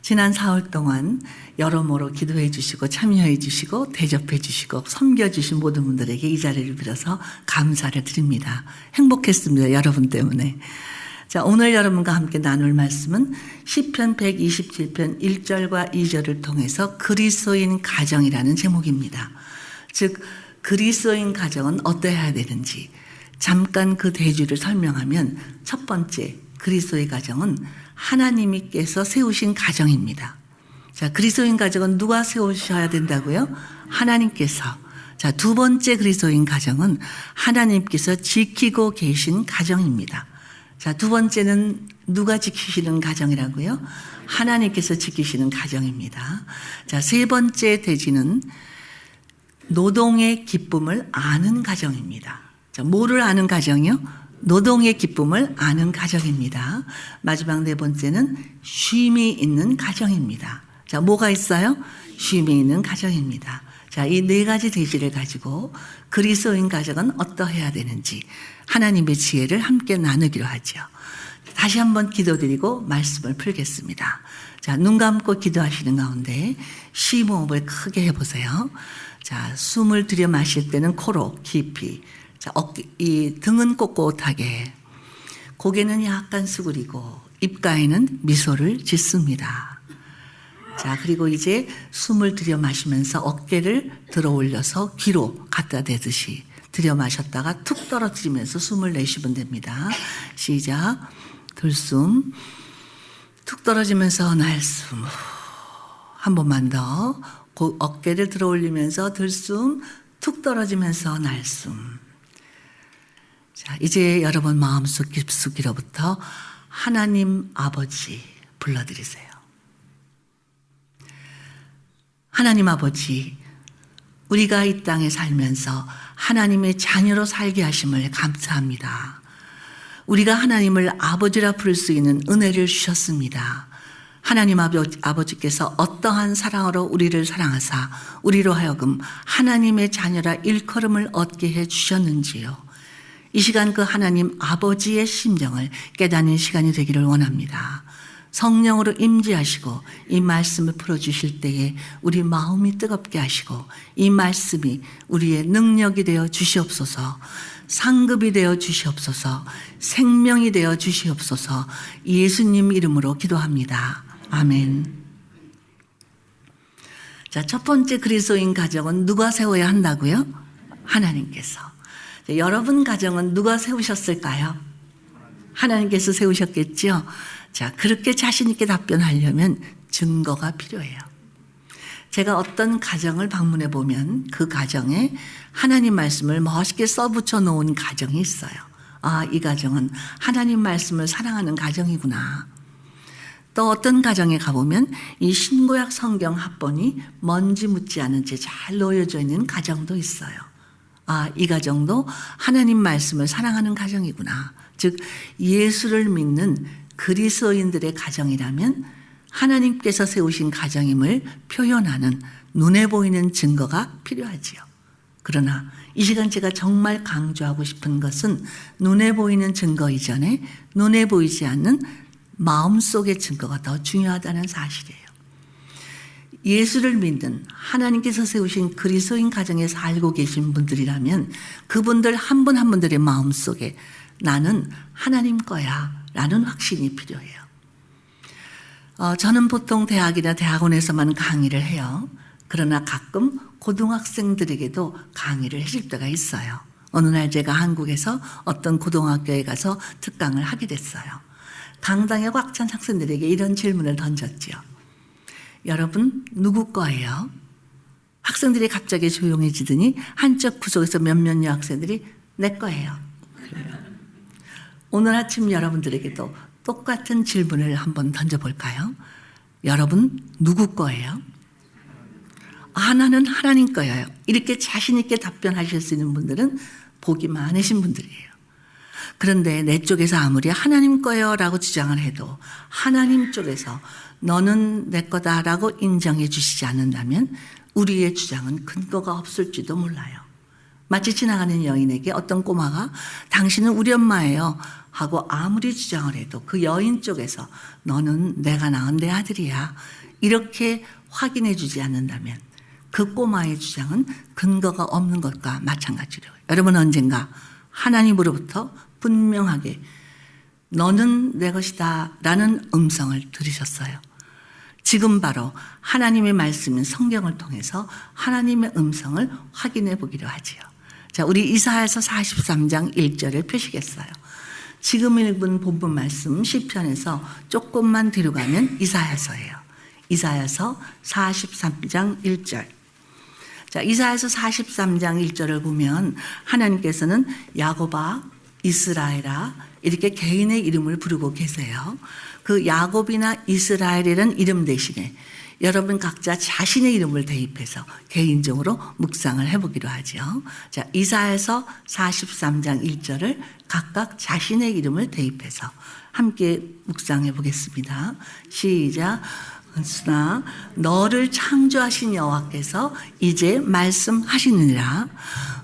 지난 4월 동안 여러모로 기도해 주시고 참여해 주시고 대접해 주시고 섬겨주신 모든 분들에게 이 자리를 빌어서 감사를 드립니다. 행복했습니다. 여러분 때문에. 자, 오늘 여러분과 함께 나눌 말씀은 시편 127편 1절과 2절을 통해서 그리스도인 가정이라는 제목입니다. 즉 그리스도인 가정은 어떠해야 되는지 잠깐 그 대주를 설명하면, 첫 번째 그리스도의 가정은 하나님께서 세우신 가정입니다. 자, 그리스도인 가정은 누가 세우셔야 된다고요? 하나님께서. 자, 두 번째 그리스도인 가정은 하나님께서 지키고 계신 가정입니다. 자, 두 번째는 누가 지키시는 가정이라고요? 하나님께서 지키시는 가정입니다. 자, 세 번째 대지는 노동의 기쁨을 아는 가정입니다. 자, 뭐를 아는 가정이요? 노동의 기쁨을 아는 가정입니다. 마지막 네 번째는 쉼이 있는 가정입니다. 자, 뭐가 있어요? 쉼이 있는 가정입니다. 자, 이 네 가지 대지를 가지고 그리스도인 가정은 어떠해야 되는지 하나님의 지혜를 함께 나누기로 하죠. 다시 한번 기도드리고 말씀을 풀겠습니다. 자, 눈 감고 기도하시는 가운데 심호흡을 크게 해보세요. 자, 숨을 들여 마실 때는 코로 깊이. 자, 이 등은 꼿꼿하게, 고개는 약간 수그리고 입가에는 미소를 짓습니다. 자, 그리고 이제 숨을 들여 마시면서 어깨를 들어 올려서 귀로 갖다 대듯이 들여 마셨다가 툭 떨어뜨리면서 숨을 내쉬면 됩니다. 시작. 들숨, 툭 떨어지면서 날숨. 한 번만 더. 어깨를 들어 올리면서 들숨, 툭 떨어지면서 날숨. 자, 이제 여러분 마음속 깊숙이로부터 하나님 아버지 불러드리세요. 하나님 아버지, 우리가 이 땅에 살면서 하나님의 자녀로 살게 하심을 감사합니다. 우리가 하나님을 아버지라 부를 수 있는 은혜를 주셨습니다. 하나님 아버지께서 어떠한 사랑으로 우리를 사랑하사 우리로 하여금 하나님의 자녀라 일컬음을 얻게 해 주셨는지요. 이 시간 그 하나님 아버지의 심정을 깨닫는 시간이 되기를 원합니다. 성령으로 임재하시고 이 말씀을 풀어주실 때에 우리 마음이 뜨겁게 하시고 이 말씀이 우리의 능력이 되어 주시옵소서, 상급이 되어 주시옵소서, 생명이 되어 주시옵소서. 예수님 이름으로 기도합니다. 아멘. 자, 첫 번째 그리스도인 가정은 누가 세워야 한다고요? 하나님께서. 자, 여러분 가정은 누가 세우셨을까요? 하나님께서 세우셨겠죠? 자, 그렇게 자신 있게 답변하려면 증거가 필요해요. 제가 어떤 가정을 방문해 보면 그 가정에 하나님 말씀을 멋있게 써붙여 놓은 가정이 있어요. 아, 이 가정은 하나님 말씀을 사랑하는 가정이구나. 또 어떤 가정에 가보면 이 신구약 성경 합본이 먼지 묻지 않은 채 잘 놓여져 있는 가정도 있어요. 아, 이 가정도 하나님 말씀을 사랑하는 가정이구나. 즉 예수를 믿는 그리스도인들의 가정이라면 하나님께서 세우신 가정임을 표현하는 눈에 보이는 증거가 필요하지요. 그러나 이 시간 제가 정말 강조하고 싶은 것은 눈에 보이는 증거 이전에 눈에 보이지 않는 마음속의 증거가 더 중요하다는 사실이에요. 예수를 믿는 하나님께서 세우신 그리스도인 가정에 살고 계신 분들이라면 그분들 한 분 한 분들의 마음속에 나는 하나님 거야 라는 확신이 필요해요. 저는 보통 대학이나 대학원에서만 강의를 해요. 그러나 가끔 고등학생들에게도 강의를 해줄 때가 있어요. 어느 날 제가 한국에서 어떤 고등학교에 가서 특강을 하게 됐어요. 강당에 꽉 찬 학생들에게 이런 질문을 던졌죠. 여러분 누구 거예요? 학생들이 갑자기 조용해지더니 한쪽 구석에서 몇몇 여학생들이 내 거예요. 오늘 아침 여러분들에게도 똑같은 질문을 한번 던져볼까요? 여러분 누구 거예요? 나는 하나님 거예요. 이렇게 자신 있게 답변하실 수 있는 분들은 복이 많으신 분들이에요. 그런데 내 쪽에서 아무리 하나님 거예요 라고 주장을 해도 하나님 쪽에서 너는 내 거다라고 인정해 주시지 않는다면 우리의 주장은 근거가 없을지도 몰라요. 마치 지나가는 여인에게 어떤 꼬마가 당신은 우리 엄마예요. 하고 아무리 주장을 해도 그 여인 쪽에서 너는 내가 낳은 내 아들이야 이렇게 확인해 주지 않는다면 그 꼬마의 주장은 근거가 없는 것과 마찬가지로 여러분 언젠가 하나님으로부터 분명하게 너는 내 것이다 라는 음성을 들으셨어요. 지금 바로 하나님의 말씀인 성경을 통해서 하나님의 음성을 확인해 보기로 하지요. 자, 우리 이사야서 43장 1절을 펴시겠어요. 지금 읽은 본문 말씀 시편에서 조금만 뒤로 가면 이사야서예요. 이사야서 43장 1절. 자, 이사야서 43장 1절을 보면 하나님께서는 야곱아, 이스라엘아 이렇게 개인의 이름을 부르고 계세요. 그 야곱이나 이스라엘이라는 이름 대신에 여러분 각자 자신의 이름을 대입해서 개인적으로 묵상을 해보기로 하죠. 자, 이사야서 43장 1절을 각각 자신의 이름을 대입해서 함께 묵상해 보겠습니다. 시작. 은순아 너를 창조하신 여호와께서 이제 말씀하시느니라.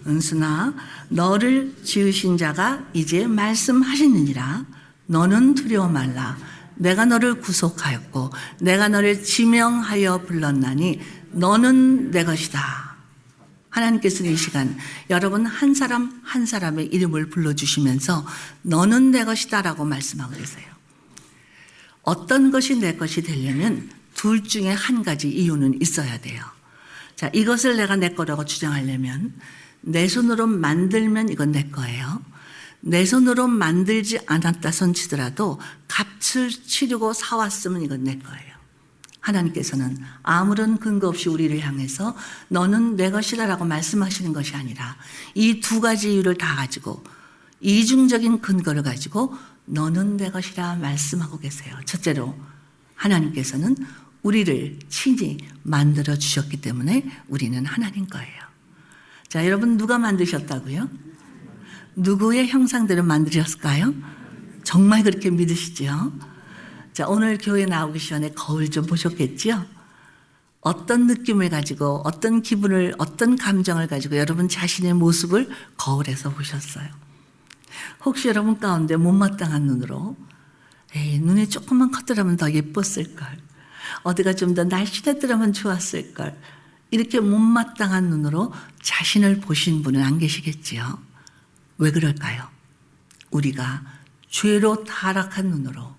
은순아 너를 지으신 자가 이제 말씀하시느니라. 너는 두려워 말라. 내가 너를 구속하였고 내가 너를 지명하여 불렀나니 너는 내 것이다. 하나님께서는 이 시간 여러분 한 사람 한 사람의 이름을 불러주시면서 너는 내 것이다 라고 말씀하고 계세요. 어떤 것이 내 것이 되려면 둘 중에 한 가지 이유는 있어야 돼요. 자, 이것을 내가 내 거라고 주장하려면 내 손으로 만들면 이건 내 거예요. 내 손으로 만들지 않았다 손치더라도 값을 치르고 사왔으면 이건 내 거예요. 하나님께서는 아무런 근거 없이 우리를 향해서 너는 내 것이다 라고 말씀하시는 것이 아니라 이 두 가지 이유를 다 가지고 이중적인 근거를 가지고 너는 내 것이라 말씀하고 계세요. 첫째로 하나님께서는 우리를 친히 만들어 주셨기 때문에 우리는 하나님 거예요. 자, 여러분 누가 만드셨다고요? 누구의 형상대로 만드셨을까요? 정말 그렇게 믿으시죠? 자, 오늘 교회 나오기 전에 거울 좀 보셨겠죠? 어떤 느낌을 가지고 어떤 기분을 어떤 감정을 가지고 여러분 자신의 모습을 거울에서 보셨어요? 혹시 여러분 가운데 못마땅한 눈으로 에이, 눈이 조금만 컸더라면 더 예뻤을걸, 어디가 좀 더 날씬했더라면 좋았을걸, 이렇게 못마땅한 눈으로 자신을 보신 분은 안 계시겠지요? 왜 그럴까요? 우리가 죄로 타락한 눈으로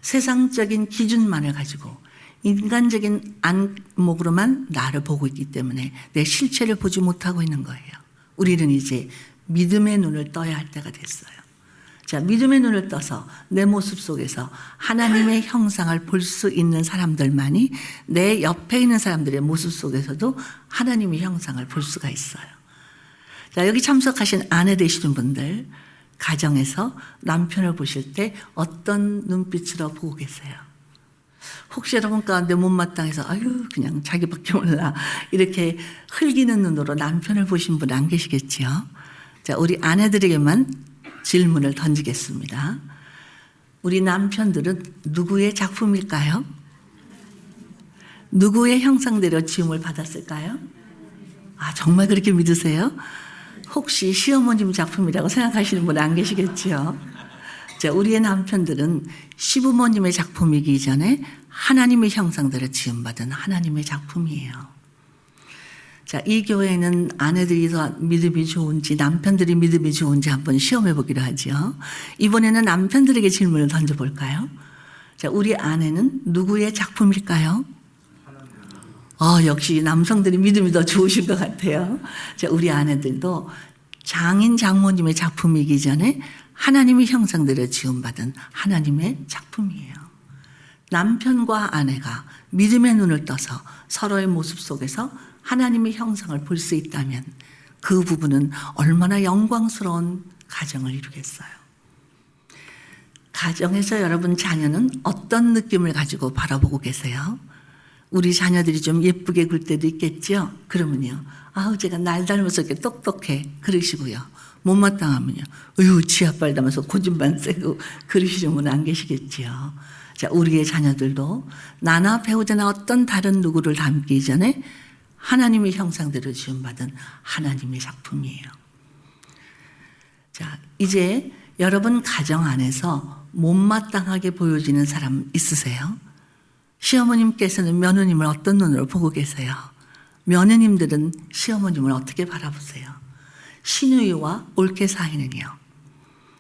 세상적인 기준만을 가지고 인간적인 안목으로만 나를 보고 있기 때문에 내 실체를 보지 못하고 있는 거예요. 우리는 이제 믿음의 눈을 떠야 할 때가 됐어요. 자, 믿음의 눈을 떠서 내 모습 속에서 하나님의 형상을 볼 수 있는 사람들만이 내 옆에 있는 사람들의 모습 속에서도 하나님의 형상을 볼 수가 있어요. 자, 여기 참석하신 아내 되시는 분들, 가정에서 남편을 보실 때 어떤 눈빛으로 보고 계세요? 혹시 여러분 가운데 못마땅해서 아유 그냥 자기밖에 몰라 이렇게 흘기는 눈으로 남편을 보신 분 안 계시겠지요? 자, 우리 아내들에게만 질문을 던지겠습니다. 우리 남편들은 누구의 작품일까요? 누구의 형상대로 지음을 받았을까요? 아, 정말 그렇게 믿으세요? 혹시 시어머님 작품이라고 생각하시는 분 안 계시겠지요? 자, 우리의 남편들은 시부모님의 작품이기 이전에 하나님의 형상대로 지음받은 하나님의 작품이에요. 자, 이 교회는 아내들이 더 믿음이 좋은지 남편들이 믿음이 좋은지 한번 시험해 보기로 하죠. 이번에는 남편들에게 질문을 던져볼까요? 자, 우리 아내는 누구의 작품일까요? 역시 남성들이 믿음이 더 좋으신 것 같아요. 자, 우리 아내들도 장인 장모님의 작품이기 전에 하나님의 형상대로 지음받은 하나님의 작품이에요. 남편과 아내가 믿음의 눈을 떠서 서로의 모습 속에서 하나님의 형상을 볼 수 있다면 그 부분은 얼마나 영광스러운 가정을 이루겠어요. 가정에서 여러분 자녀는 어떤 느낌을 가지고 바라보고 계세요? 우리 자녀들이 좀 예쁘게 굴 때도 있겠죠? 그러면요, 아우 제가 날 닮아서 이렇게 똑똑해 그러시고요. 못마땅하면요, 어휴 지 아빠를 닮아서 고집만 세고 그러시는 분은 안 계시겠지요. 자, 우리의 자녀들도 나나 배우자나 어떤 다른 누구를 닮기 전에 하나님의 형상대로 지음받은 하나님의 작품이에요. 자, 이제 여러분 가정 안에서 못마땅하게 보여지는 사람 있으세요? 시어머님께서는 며느님을 어떤 눈으로 보고 계세요? 며느님들은 시어머님을 어떻게 바라보세요? 신우이와 올케 사이는요.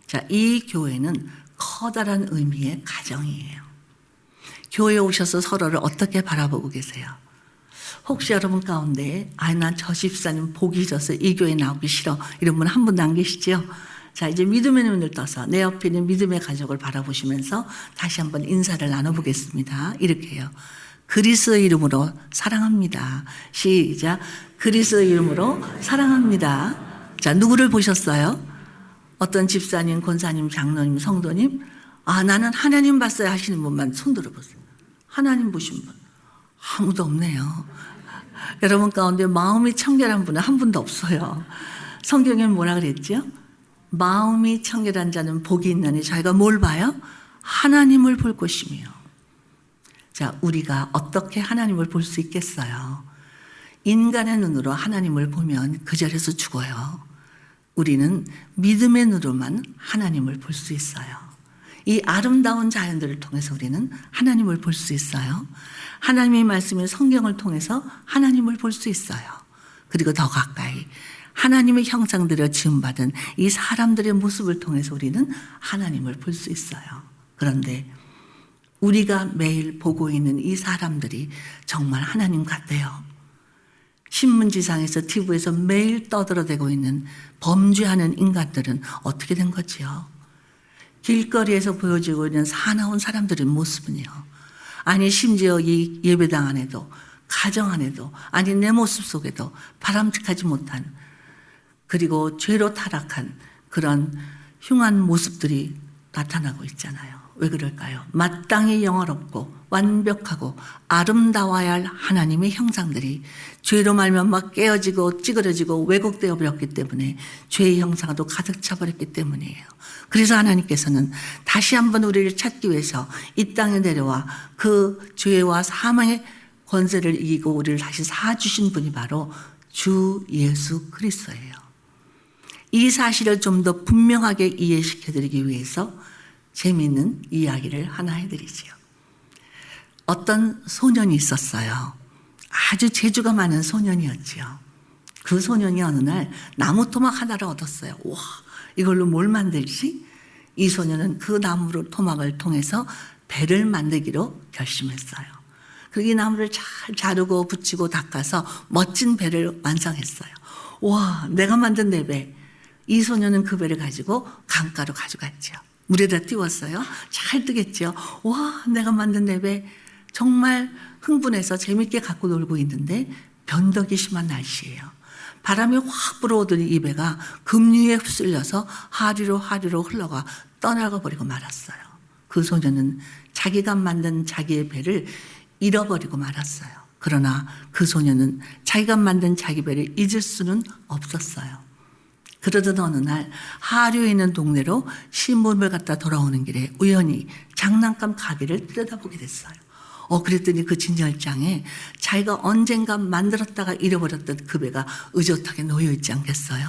자, 이 교회는 커다란 의미의 가정이에요. 교회에 오셔서 서로를 어떻게 바라보고 계세요? 혹시 여러분 가운데 난 저 집사님 보기 져서 이 교회 나오기 싫어 이런 분 한 분도 안 계시죠? 자, 이제 믿음의 눈을 떠서 내 옆에 있는 믿음의 가족을 바라보시면서 다시 한번 인사를 나눠보겠습니다. 이렇게 해요. 그리스도의 이름으로 사랑합니다. 시작. 그리스도의 이름으로 사랑합니다. 자, 누구를 보셨어요? 어떤 집사님, 권사님, 장로님, 성도님? 나는 하나님 봤어요 하시는 분만 손 들어보세요. 하나님 보신 분 아무도 없네요. 여러분 가운데 마음이 청결한 분은 한 분도 없어요. 성경에는 뭐라 그랬죠? 마음이 청결한 자는 복이 있나니 저희가 뭘 봐요? 하나님을 볼 것이며. 자, 우리가 어떻게 하나님을 볼 수 있겠어요? 인간의 눈으로 하나님을 보면 그 자리에서 죽어요. 우리는 믿음의 눈으로만 하나님을 볼 수 있어요. 이 아름다운 자연들을 통해서 우리는 하나님을 볼 수 있어요. 하나님의 말씀인 성경을 통해서 하나님을 볼 수 있어요. 그리고 더 가까이 하나님의 형상들을 지음받은 이 사람들의 모습을 통해서 우리는 하나님을 볼 수 있어요. 그런데 우리가 매일 보고 있는 이 사람들이 정말 하나님 같대요. 신문지상에서 TV에서 매일 떠들어대고 있는 범죄하는 인간들은 어떻게 된 거지요? 길거리에서 보여지고 있는 사나운 사람들의 모습은요. 아니 심지어 이 예배당 안에도 가정 안에도 아니 내 모습 속에도 바람직하지 못한 그리고 죄로 타락한 그런 흉한 모습들이 나타나고 있잖아요. 왜 그럴까요? 마땅히 영화롭고 완벽하고 아름다워야 할 하나님의 형상들이 죄로 말미암아 깨어지고 찌그러지고 왜곡되어 버렸기 때문에 죄의 형상도 가득 차버렸기 때문이에요. 그래서 하나님께서는 다시 한번 우리를 찾기 위해서 이 땅에 내려와 그 죄와 사망의 권세를 이기고 우리를 다시 사주신 분이 바로 주 예수 그리스도예요. 이 사실을 좀 더 분명하게 이해시켜드리기 위해서 재미있는 이야기를 하나 해드리지요. 어떤 소년이 있었어요. 아주 재주가 많은 소년이었지요. 그 소년이 어느 날 나무 토막 하나를 얻었어요. 와, 이걸로 뭘 만들지? 이 소년은 그 나무 토막을 통해서 배를 만들기로 결심했어요. 그리고 이 나무를 잘 자르고 붙이고 닦아서 멋진 배를 완성했어요. 와, 내가 만든 내 배. 이 소년은 그 배를 가지고 강가로 가져갔죠. 물에다 띄웠어요. 잘 뜨겠죠. 와, 내가 만든 내 배. 정말 흥분해서 재밌게 갖고 놀고 있는데 변덕이 심한 날씨예요. 바람이 확 불어오더니 이 배가 급류에 휩쓸려서 하류로 흘러가 떠나가 버리고 말았어요. 그 소년은 자기가 만든 자기의 배를 잃어버리고 말았어요. 그러나 그 소년은 자기가 만든 자기 배를 잊을 수는 없었어요. 그러던 어느 날 하류에 있는 동네로 신문을 갖다 돌아오는 길에 우연히 장난감 가게를 들여다보게 됐어요. 그랬더니 그 진열장에 자기가 언젠가 만들었다가 잃어버렸던 그 배가 의젓하게 놓여있지 않겠어요?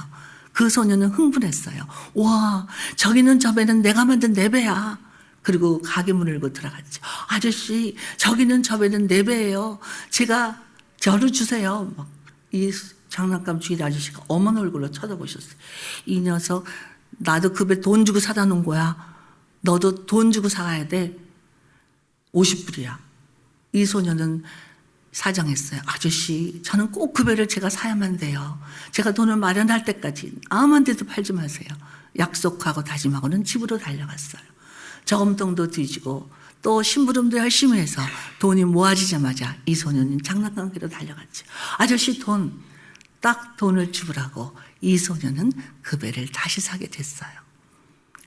그 소년은 흥분했어요. 와, 저기는 저 배는 내가 만든 내 배야. 그리고 가게 문을 열고 들어갔죠. 아저씨, 저기는 저 배는 내 배예요. 제가 저를 주세요. 이 장난감 주인 아저씨가 어머니 얼굴로 쳐다보셨어요. 이 녀석, 나도 그 배 돈 주고 사다 놓은 거야. 너도 돈 주고 사가야 돼. 50불이야. 이 소녀는 사정했어요. 아저씨, 저는 꼭 그 배를 제가 사야만 돼요. 제가 돈을 마련할 때까지 아무한테도 팔지 마세요. 약속하고 다짐하고는 집으로 달려갔어요. 저금통도 뒤지고 또 심부름도 열심히 해서 돈이 모아지자마자 이 소녀는 장난감기로 달려갔죠. 아저씨 딱 돈을 지불하고 이 소녀는 그 배를 다시 사게 됐어요.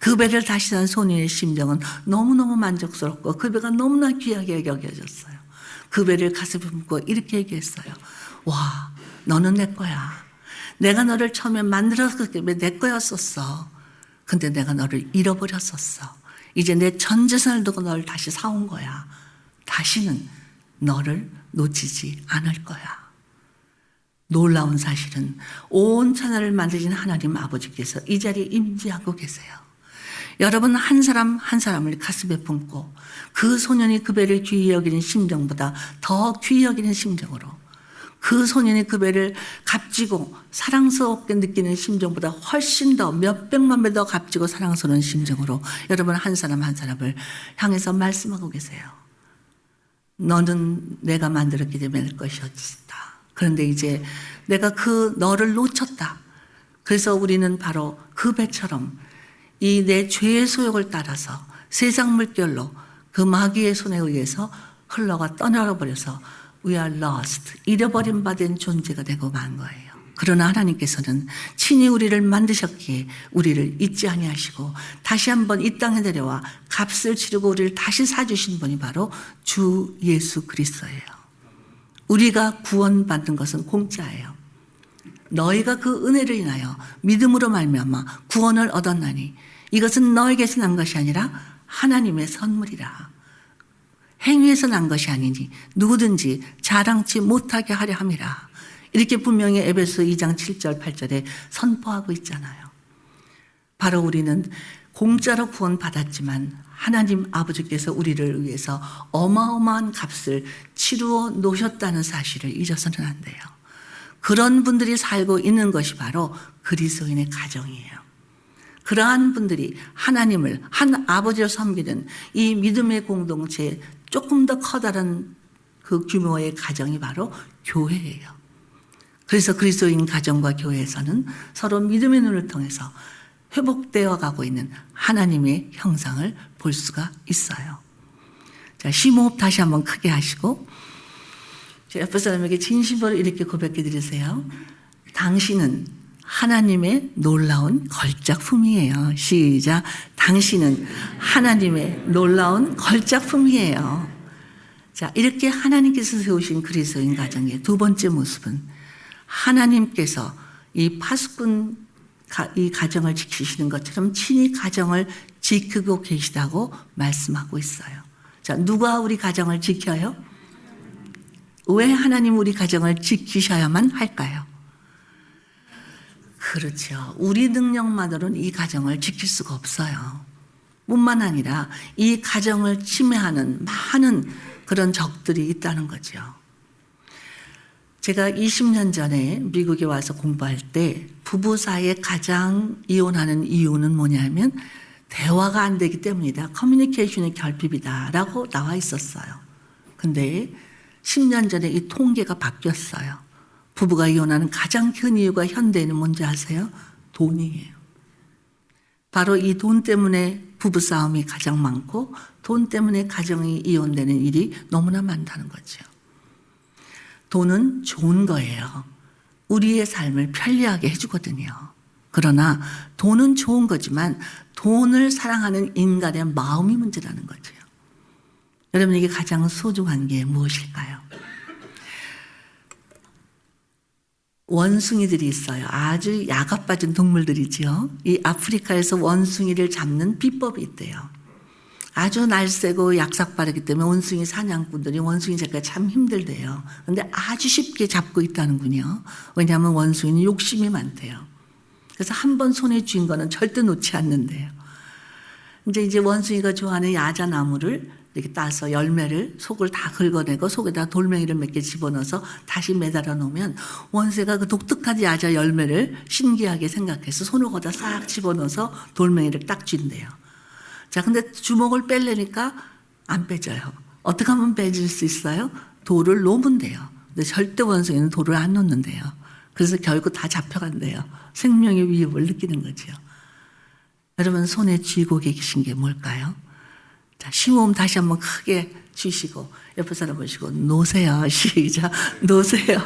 그 배를 다시 산 소녀의 심정은 너무너무 만족스럽고 그 배가 너무나 귀하게 여겨졌어요. 그 배를 가슴에 품고 이렇게 얘기했어요. 와, 너는 내 거야. 내가 너를 처음에 만들었기 때문에 내 거였었어. 근데 내가 너를 잃어버렸었어. 이제 내 전 재산을 두고 너를 다시 사온 거야. 다시는 너를 놓치지 않을 거야. 놀라운 사실은 온 천하를 만드신 하나님 아버지께서 이 자리에 임재하고 계세요. 여러분 한 사람 한 사람을 가슴에 품고 그 소년이 그 배를 귀히 여기는 심정보다 더 귀히 여기는 심정으로, 그 소년이 그 배를 값지고 사랑스럽게 느끼는 심정보다 훨씬 더 몇백만 배 더 값지고 사랑스러운 심정으로 여러분 한 사람 한 사람을 향해서 말씀하고 계세요. 너는 내가 만들었기 때문에 낼 것이었다. 그런데 이제 내가 그 너를 놓쳤다. 그래서 우리는 바로 그 배처럼 이 내 죄의 소욕을 따라서 세상 물결로 그 마귀의 손에 의해서 흘러가 떠나버려서 We are lost, 잃어버린 바 된 존재가 되고 만 거예요. 그러나 하나님께서는 친히 우리를 만드셨기에 우리를 잊지 아니하시고 다시 한번 이 땅에 내려와 값을 치르고 우리를 다시 사주신 분이 바로 주 예수 그리스도예요. 우리가 구원받는 것은 공짜예요. 너희가 그 은혜를 인하여 믿음으로 말미암아 구원을 얻었나니 이것은 너에게서 난 것이 아니라 하나님의 선물이라. 행위에서 난 것이 아니니 누구든지 자랑치 못하게 하려 함이라. 이렇게 분명히 에베소 2장 7절 8절에 선포하고 있잖아요. 바로 우리는 공짜로 구원받았지만 하나님 아버지께서 우리를 위해서 어마어마한 값을 치루어 놓으셨다는 사실을 잊어서는 안 돼요. 그런 분들이 살고 있는 것이 바로 그리스도인의 가정이에요. 그러한 분들이 하나님을 한 아버지를 섬기는 이 믿음의 공동체에 조금 더 커다란 그 규모의 가정이 바로 교회예요. 그래서 그리스도인 가정과 교회에서는 서로 믿음의 눈을 통해서 회복되어 가고 있는 하나님의 형상을 볼 수가 있어요. 자, 심호흡 다시 한번 크게 하시고 옆에 사람에게 진심으로 이렇게 고백해 드리세요. 당신은 하나님의 놀라운 걸작품이에요. 시작. 당신은 하나님의 놀라운 걸작품이에요. 자, 이렇게 하나님께서 세우신 그리스도인 가정의 두 번째 모습은 하나님께서 이 파수꾼 이 가정을 지키시는 것처럼 친히 가정을 지키고 계시다고 말씀하고 있어요. 자, 누가 우리 가정을 지켜요? 왜 하나님 우리 가정을 지키셔야만 할까요? 그렇죠. 우리 능력만으로는 이 가정을 지킬 수가 없어요. 뿐만 아니라 이 가정을 침해하는 많은 그런 적들이 있다는 거죠. 제가 20년 전에 미국에 와서 공부할 때 부부 사이에 가장 이혼하는 이유는 뭐냐면 대화가 안 되기 때문이다. 커뮤니케이션의 결핍이다라고 나와 있었어요. 근데 10년 전에 이 통계가 바뀌었어요. 부부가 이혼하는 가장 큰 이유가 현대에는 뭔지 아세요? 돈이에요. 바로 이 돈 때문에 부부싸움이 가장 많고 돈 때문에 가정이 이혼되는 일이 너무나 많다는 거죠. 돈은 좋은 거예요. 우리의 삶을 편리하게 해주거든요. 그러나 돈은 좋은 거지만 돈을 사랑하는 인간의 마음이 문제라는 거죠. 여러분에게 가장 소중한 게 무엇일까요? 원숭이들이 있어요. 아주 야갑빠진 동물들이죠. 이 아프리카에서 원숭이를 잡는 비법이 있대요. 아주 날쌔고 약삭빠르기 때문에 원숭이 사냥꾼들이 원숭이 잡기가 참 힘들대요. 그런데 아주 쉽게 잡고 있다는군요. 왜냐하면 원숭이는 욕심이 많대요. 그래서 한 번 손에 쥔 거는 절대 놓지 않는데요. 이제 원숭이가 좋아하는 야자나무를 이렇게 따서 열매를 속을 다 긁어내고 속에다 돌멩이를 몇 개 집어넣어서 다시 매달아 놓으면 원숭이가 그 독특한 야자 열매를 신기하게 생각해서 손을 거기다 싹 집어넣어서 돌멩이를 딱 쥔대요. 자, 근데 주먹을 빼려니까 안 빼져요. 어떻게 하면 빼질 수 있어요? 돌을 놓으면 돼요. 근데 절대 원숭이는 돌을 안 놓는데요. 그래서 결국 다 잡혀간대요. 생명의 위협을 느끼는 거죠. 여러분 손에 쥐고 계신 게 뭘까요? 자, 심호흡 다시 한번 크게 쉬시고 옆에 사람 보시고 놓으세요. 시작. 놓으세요.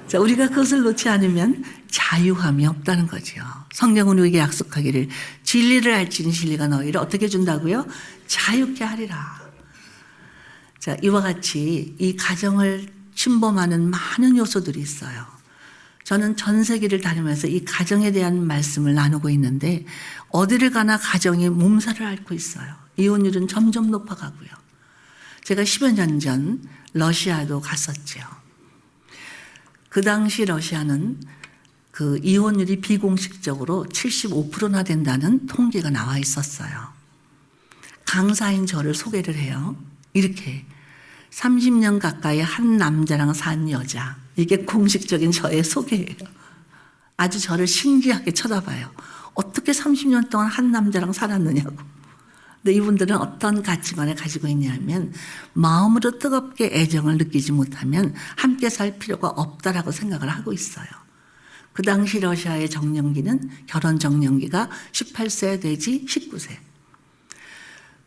자, 우리가 그것을 놓지 않으면 자유함이 없다는 거죠. 성경은 우리에게 약속하기를 진리를 알지니 진리가 너희를 어떻게 해준다고요? 자유케 하리라. 자, 이와 같이 이 가정을 침범하는 많은 요소들이 있어요. 저는 전 세계를 다니면서 이 가정에 대한 말씀을 나누고 있는데 어디를 가나 가정이 몸살을 앓고 있어요. 이혼율은 점점 높아가고요. 제가 10여 년 전 러시아도 갔었죠. 그 당시 러시아는 그 이혼율이 비공식적으로 75%나 된다는 통계가 나와 있었어요. 강사인 저를 소개를 해요. 이렇게 30년 가까이 한 남자랑 산 여자. 이게 공식적인 저의 소개예요. 아주 저를 신기하게 쳐다봐요. 어떻게 30년 동안 한 남자랑 살았느냐고. 근데 이분들은 어떤 가치관을 가지고 있냐면 마음으로 뜨겁게 애정을 느끼지 못하면 함께 살 필요가 없다라고 생각을 하고 있어요. 그 당시 러시아의 정년기는 결혼 정년기가 18세 내지 19세.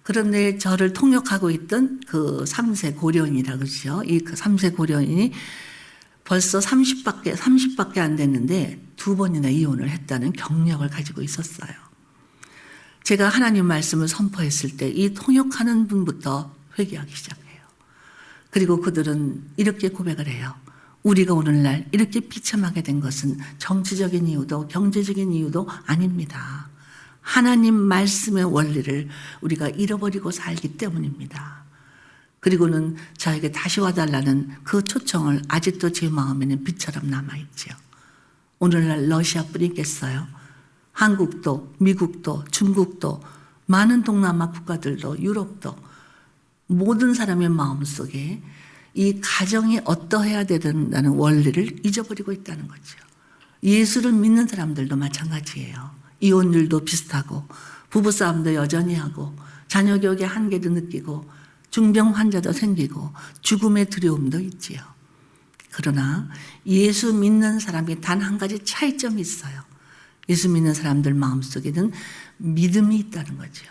그런데 저를 통역하고 있던 그 3세 고려인이라고 그러죠. 이 3세 고려인이 벌써 30밖에 안 됐는데 2번이나 이혼을 했다는 경력을 가지고 있었어요. 제가 하나님 말씀을 선포했을 때 이 통역하는 분부터 회개하기 시작해요. 그리고 그들은 이렇게 고백을 해요. 우리가 오늘날 이렇게 비참하게 된 것은 정치적인 이유도 경제적인 이유도 아닙니다. 하나님 말씀의 원리를 우리가 잃어버리고 살기 때문입니다. 그리고는 저에게 다시 와달라는 그 초청을 아직도 제 마음에는 빛처럼 남아있죠. 오늘날 러시아뿐이 있겠어요. 한국도 미국도 중국도 많은 동남아 국가들도 유럽도 모든 사람의 마음속에 이 가정이 어떠해야 된다는 원리를 잊어버리고 있다는 거죠. 예수를 믿는 사람들도 마찬가지예요. 이혼율도 비슷하고 부부싸움도 여전히 하고 자녀 교육의 한계도 느끼고 중병 환자도 생기고 죽음의 두려움도 있지요. 그러나 예수 믿는 사람이 단 한 가지 차이점이 있어요. 예수 믿는 사람들 마음속에는 믿음이 있다는 거죠.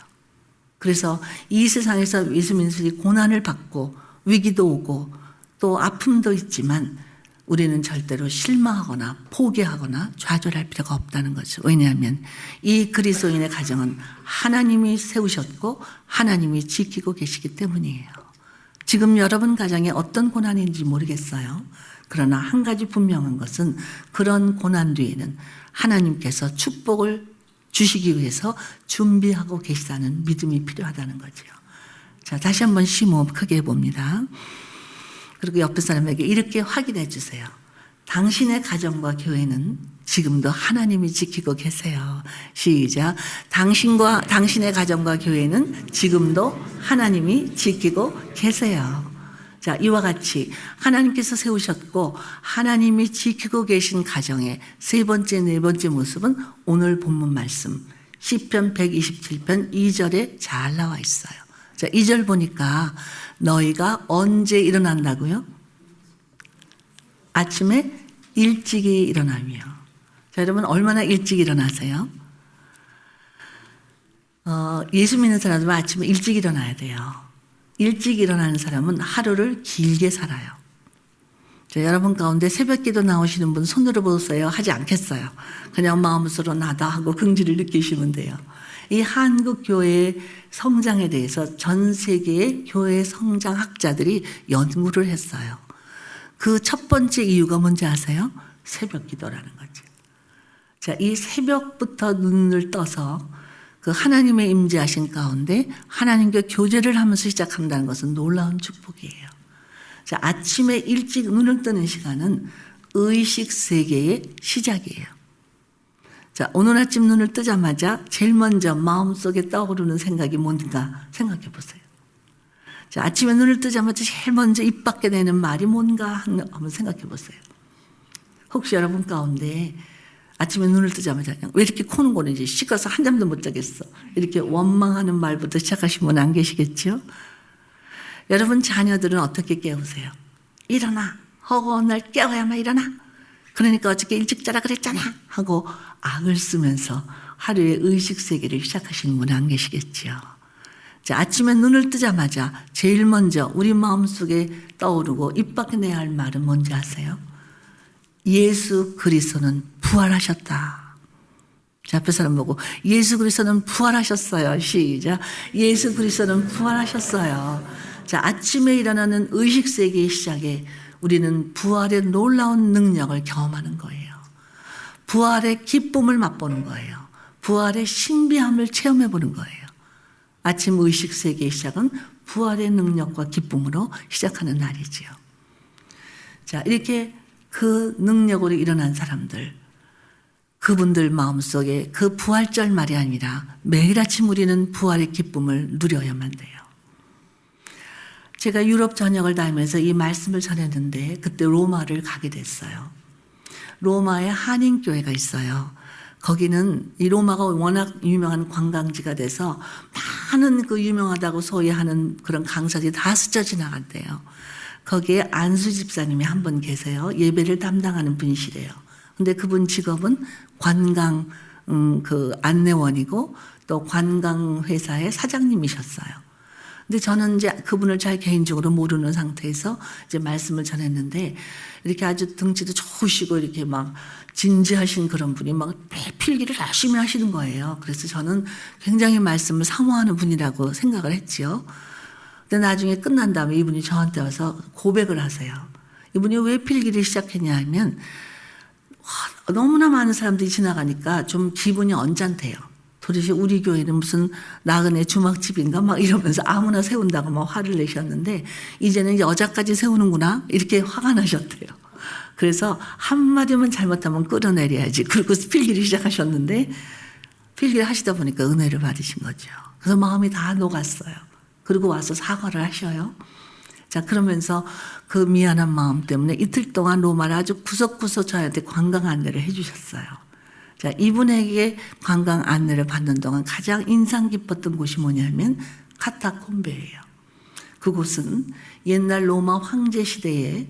그래서 이 세상에서 예수 믿는 사람이 고난을 받고 위기도 오고 또 아픔도 있지만 우리는 절대로 실망하거나 포기하거나 좌절할 필요가 없다는 거죠. 왜냐하면 이 그리스도인의 가정은 하나님이 세우셨고 하나님이 지키고 계시기 때문이에요. 지금 여러분 가정에 어떤 고난인지 모르겠어요. 그러나 한 가지 분명한 것은 그런 고난 뒤에는 하나님께서 축복을 주시기 위해서 준비하고 계시다는 믿음이 필요하다는 거죠. 자, 다시 한번 심호흡 크게 해봅니다. 그리고 옆에 사람에게 이렇게 확인해 주세요. 당신의 가정과 교회는 지금도 하나님이 지키고 계세요. 시작. 당신의 가정과 교회는 지금도 하나님이 지키고 계세요. 자, 이와 같이 하나님께서 세우셨고 하나님이 지키고 계신 가정의 세 번째, 네 번째 모습은 오늘 본문 말씀 시편 127편 2절에 잘 나와 있어요. 자, 2절 보니까 너희가 언제 일어난다고요? 아침에 일찍이 일어나며. 자, 여러분 얼마나 일찍 일어나세요? 예수 믿는 사람들은 아침에 일찍 일어나야 돼요. 일찍 일어나는 사람은 하루를 길게 살아요. 자, 여러분 가운데 새벽기도 나오시는 분 손으로 보세요. 하지 않겠어요. 그냥 마음으로 나다 하고 긍지를 느끼시면 돼요. 이 한국 교회의 성장에 대해서 전 세계의 교회 성장 학자들이 연구를 했어요. 그 첫 번째 이유가 뭔지 아세요? 새벽 기도라는 거죠. 자, 이 새벽부터 눈을 떠서 그 하나님의 임재하신 가운데 하나님과 교제를 하면서 시작한다는 것은 놀라운 축복이에요. 자, 아침에 일찍 눈을 뜨는 시간은 의식 세계의 시작이에요. 자, 오늘 아침 눈을 뜨자마자 제일 먼저 마음속에 떠오르는 생각이 뭔가 생각해 보세요. 자, 아침에 눈을 뜨자마자 제일 먼저 입 밖에 내는 말이 뭔가 한번 생각해 보세요. 혹시 여러분 가운데 아침에 눈을 뜨자마자 왜 이렇게 코는 고는지 씻어서 한잠도 못 자겠어. 이렇게 원망하는 말부터 시작하신 분 안 계시겠죠? 여러분 자녀들은 어떻게 깨우세요? 일어나. 허구한 날 깨워야만 일어나. 그러니까 어저께 일찍 자라 그랬잖아 하고 악을 쓰면서 하루의 의식 세계를 시작하시는 분 안 계시겠죠. 자, 아침에 눈을 뜨자마자 제일 먼저 우리 마음속에 떠오르고 입 밖에 내야 할 말은 뭔지 아세요? 예수 그리스도는 부활하셨다. 자, 앞에 사람 보고 예수 그리스도는 부활하셨어요. 시작. 예수 그리스도는 부활하셨어요. 자, 아침에 일어나는 의식 세계의 시작에 우리는 부활의 놀라운 능력을 경험하는 거예요. 부활의 기쁨을 맛보는 거예요. 부활의 신비함을 체험해 보는 거예요. 아침 의식 세계의 시작은 부활의 능력과 기쁨으로 시작하는 날이지요. 자, 이렇게 그 능력으로 일어난 사람들, 그분들 마음속에 그 부활절말이 아니라 매일 아침 우리는 부활의 기쁨을 누려야만 돼요. 제가 유럽 전역을 다니면서 이 말씀을 전했는데 그때 로마를 가게 됐어요. 로마에 한인교회가 있어요. 거기는 이 로마가 워낙 유명한 관광지가 돼서 많은 그 유명하다고 소개하는 그런 강사들이 다 스쳐 지나간대요. 거기에 안수 집사님이 한 분 계세요. 예배를 담당하는 분이시래요. 근데 그분 직업은 관광 그 안내원이고 또 관광회사의 사장님이셨어요. 근데 저는 이제 그분을 잘 개인적으로 모르는 상태에서 이제 말씀을 전했는데 이렇게 아주 등치도 좋으시고 이렇게 막 진지하신 그런 분이 막 필기를 열심히 하시는 거예요. 그래서 저는 굉장히 말씀을 사모하는 분이라고 생각을 했지요. 근데 나중에 끝난 다음에 이분이 저한테 와서 고백을 하세요. 이분이 왜 필기를 시작했냐 하면 너무나 많은 사람들이 지나가니까 좀 기분이 언짢대요. 도대체 우리 교회는 무슨 나그네 주막집인가 막 이러면서 아무나 세운다고 막 화를 내셨는데 이제는 여자까지 세우는구나 이렇게 화가 나셨대요. 그래서 한마디만 잘못하면 끌어내려야지. 그리고 필기를 시작하셨는데 필기를 하시다 보니까 은혜를 받으신 거죠. 그래서 마음이 다 녹았어요. 그리고 와서 사과를 하셔요. 자, 그러면서 그 미안한 마음 때문에 이틀 동안 로마를 아주 구석구석 저한테 관광 안내를 해주셨어요. 자, 이분에게 관광 안내를 받는 동안 가장 인상 깊었던 곳이 뭐냐면 카타콤베예요. 그곳은 옛날 로마 황제 시대에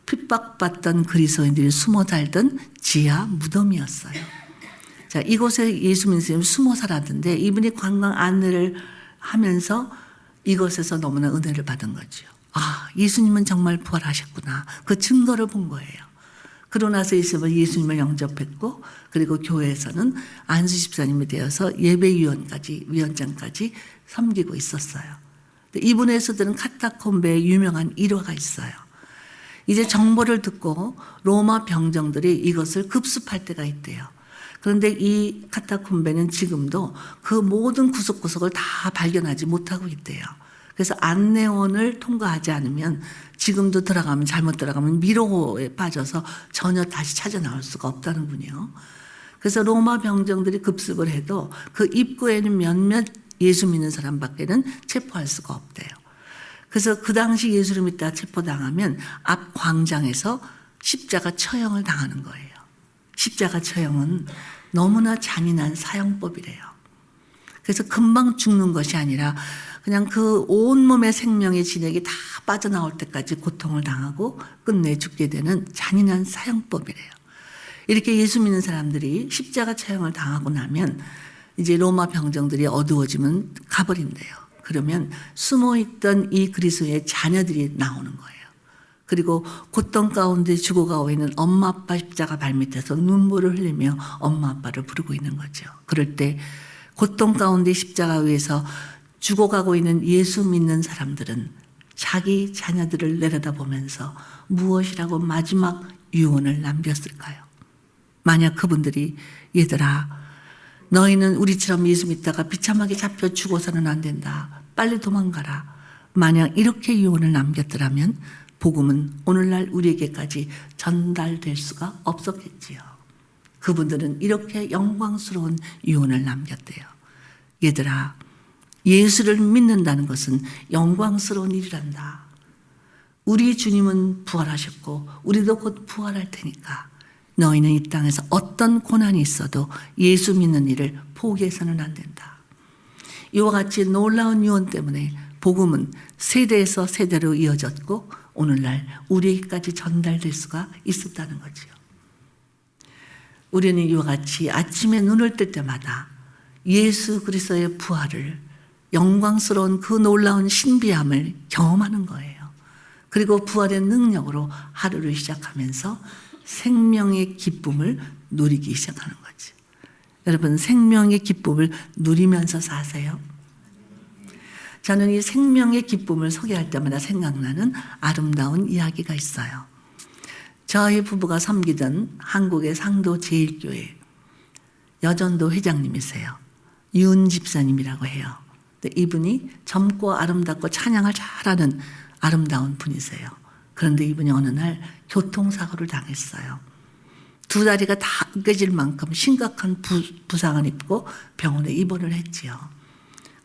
핍박받던 그리스도인들이 숨어 살던 지하 무덤이었어요. 자, 이곳에 예수 믿는 사람이 숨어 살았는데 이분이 관광 안내를 하면서 이곳에서 너무나 은혜를 받은 거죠. 아, 예수님은 정말 부활하셨구나. 그 증거를 본 거예요. 그러고 나서 있으면 예수님을 영접했고 그리고 교회에서는 안수 집사님이 되어서 예배위원장까지 섬기고 있었어요. 이분에서들은 카타콤베에 유명한 일화가 있어요. 이제 정보를 듣고 로마 병정들이 이것을 급습할 때가 있대요. 그런데 이 카타콤베는 지금도 그 모든 구석구석을 다 발견하지 못하고 있대요. 그래서 안내원을 통과하지 않으면 지금도 들어가면 잘못 들어가면 미로에 빠져서 전혀 다시 찾아 나올 수가 없다는 분이요. 그래서 로마 병정들이 급습을 해도 그 입구에는 몇몇 예수 믿는 사람밖에는 체포할 수가 없대요. 그래서 그 당시 예수를 믿다 체포당하면 앞 광장에서 십자가 처형을 당하는 거예요. 십자가 처형은 너무나 잔인한 사형법이래요. 그래서 금방 죽는 것이 아니라 그냥 그 온몸의 생명의 진액이 다 빠져나올 때까지 고통을 당하고 끝내 죽게 되는 잔인한 사형법이래요. 이렇게 예수 믿는 사람들이 십자가 처형을 당하고 나면 이제 로마 병정들이 어두워지면 가버린대요. 그러면 숨어있던 이 그리스도의 자녀들이 나오는 거예요. 그리고 고통 가운데 죽어가고 있는 엄마 아빠 십자가 발밑에서 눈물을 흘리며 엄마 아빠를 부르고 있는 거죠. 그럴 때 고통 가운데 십자가 위에서 죽어가고 있는 예수 믿는 사람들은 자기 자녀들을 내려다보면서 무엇이라고 마지막 유언을 남겼을까요? 만약 그분들이 얘들아 너희는 우리처럼 예수 믿다가 비참하게 잡혀 죽어서는 안 된다. 빨리 도망가라. 만약 이렇게 유언을 남겼더라면 복음은 오늘날 우리에게까지 전달될 수가 없었겠지요. 그분들은 이렇게 영광스러운 유언을 남겼대요. 얘들아 예수를 믿는다는 것은 영광스러운 일이란다. 우리 주님은 부활하셨고 우리도 곧 부활할 테니까 너희는 이 땅에서 어떤 고난이 있어도 예수 믿는 일을 포기해서는 안 된다. 이와 같이 놀라운 유언 때문에 복음은 세대에서 세대로 이어졌고 오늘날 우리에게까지 전달될 수가 있었다는 거지요. 우리는 이와 같이 아침에 눈을 뜰 때마다 예수 그리스도의 부활을 영광스러운 그 놀라운 신비함을 경험하는 거예요. 그리고 부활의 능력으로 하루를 시작하면서 생명의 기쁨을 누리기 시작하는 거죠. 여러분 생명의 기쁨을 누리면서 사세요. 저는 이 생명의 기쁨을 소개할 때마다 생각나는 아름다운 이야기가 있어요. 저희 부부가 섬기던 한국의 상도 제일교회 여전도 회장님이세요. 윤 집사님이라고 해요. 이분이 젊고 아름답고 찬양을 잘하는 아름다운 분이세요. 그런데 이분이 어느 날 교통사고를 당했어요. 두 다리가 다 으깨질 만큼 심각한 부상을 입고 병원에 입원을 했지요.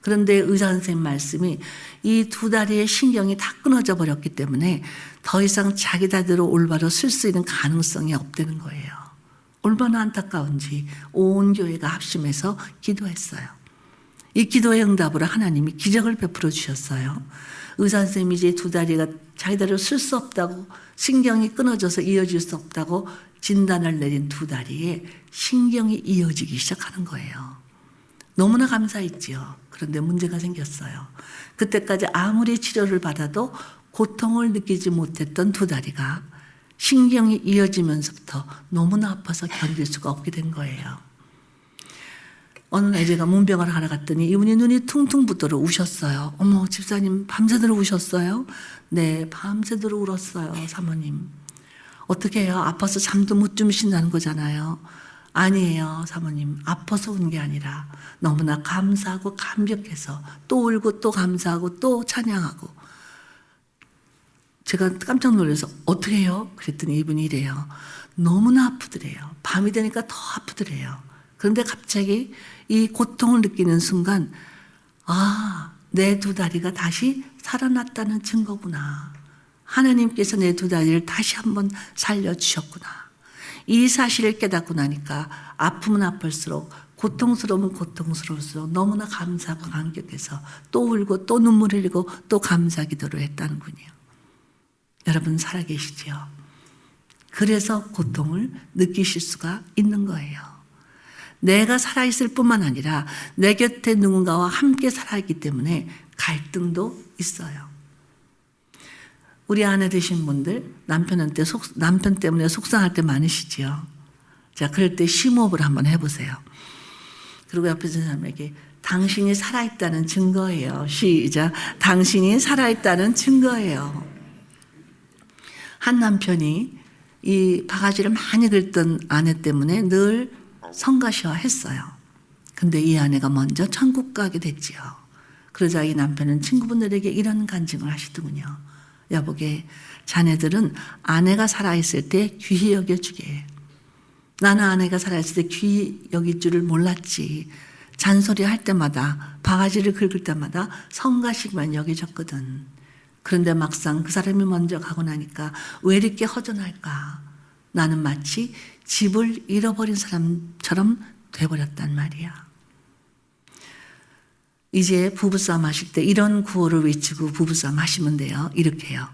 그런데 의사 선생님 말씀이 이 두 다리의 신경이 다 끊어져 버렸기 때문에 더 이상 자기 다리로 올바로 쓸 수 있는 가능성이 없다는 거예요. 얼마나 안타까운지 온 교회가 합심해서 기도했어요. 이 기도의 응답으로 하나님이 기적을 베풀어 주셨어요. 의사 선생님이 이제 두 다리가 자기 다리로 쓸 수 없다고, 신경이 끊어져서 이어질 수 없다고 진단을 내린 두 다리에 신경이 이어지기 시작하는 거예요. 너무나 감사했지요. 그런데 문제가 생겼어요. 그때까지 아무리 치료를 받아도 고통을 느끼지 못했던 두 다리가 신경이 이어지면서부터 너무나 아파서 견딜 수가 없게 된 거예요. 어느 날 제가 문병을 하러 갔더니 이분이 눈이 퉁퉁 붓도록 우셨어요. 어머, 집사님 밤새도록 우셨어요? 네, 밤새도록 울었어요, 사모님. 어떻게 해요? 아파서 잠도 못 주무신다는 거잖아요. 아니에요, 사모님. 아파서 운 게 아니라 너무나 감사하고 감격해서 또 울고 또 감사하고 또 찬양하고. 제가 깜짝 놀라서 어떻게 해요? 그랬더니 이분이 이래요. 너무나 아프더래요. 밤이 되니까 더 아프더래요. 그런데 갑자기 이 고통을 느끼는 순간, 아, 내 두 다리가 다시 살아났다는 증거구나. 하나님께서 내 두 다리를 다시 한번 살려주셨구나. 이 사실을 깨닫고 나니까 아프면 아플수록, 고통스러우면 고통스러울수록 너무나 감사하고 감격해서 또 울고 또 눈물 흘리고 또 감사 기도를 했다는군요. 여러분 살아계시지요? 그래서 고통을 느끼실 수가 있는 거예요. 내가 살아있을 뿐만 아니라 내 곁에 누군가와 함께 살아있기 때문에 갈등도 있어요. 우리 아내 되신 분들 남편 때문에 속상할 때 많으시지요. 자, 그럴 때 심호흡을 한번 해보세요. 그리고 옆에 있는 사람에게 당신이 살아있다는 증거예요. 시작. 당신이 살아있다는 증거예요. 한 남편이 이 바가지를 많이 긁던 아내 때문에 늘 성가셔했어요. 근데 이 아내가 먼저 천국 가게 됐지요. 그러자 이 남편은 친구분들에게 이런 간증을 하시더군요. 여보게, 자네들은 아내가 살아있을 때 귀히 여겨주게. 나는 아내가 살아있을 때 귀히 여길 줄을 몰랐지. 잔소리 할 때마다, 바가지를 긁을 때마다 성가시기만 여겨졌거든. 그런데 막상 그 사람이 먼저 가고 나니까 왜 이렇게 허전할까? 나는 마치 집을 잃어버린 사람처럼 돼버렸단 말이야. 이제 부부싸움 하실 때 이런 구호를 외치고 부부싸움 하시면 돼요. 이렇게 해요.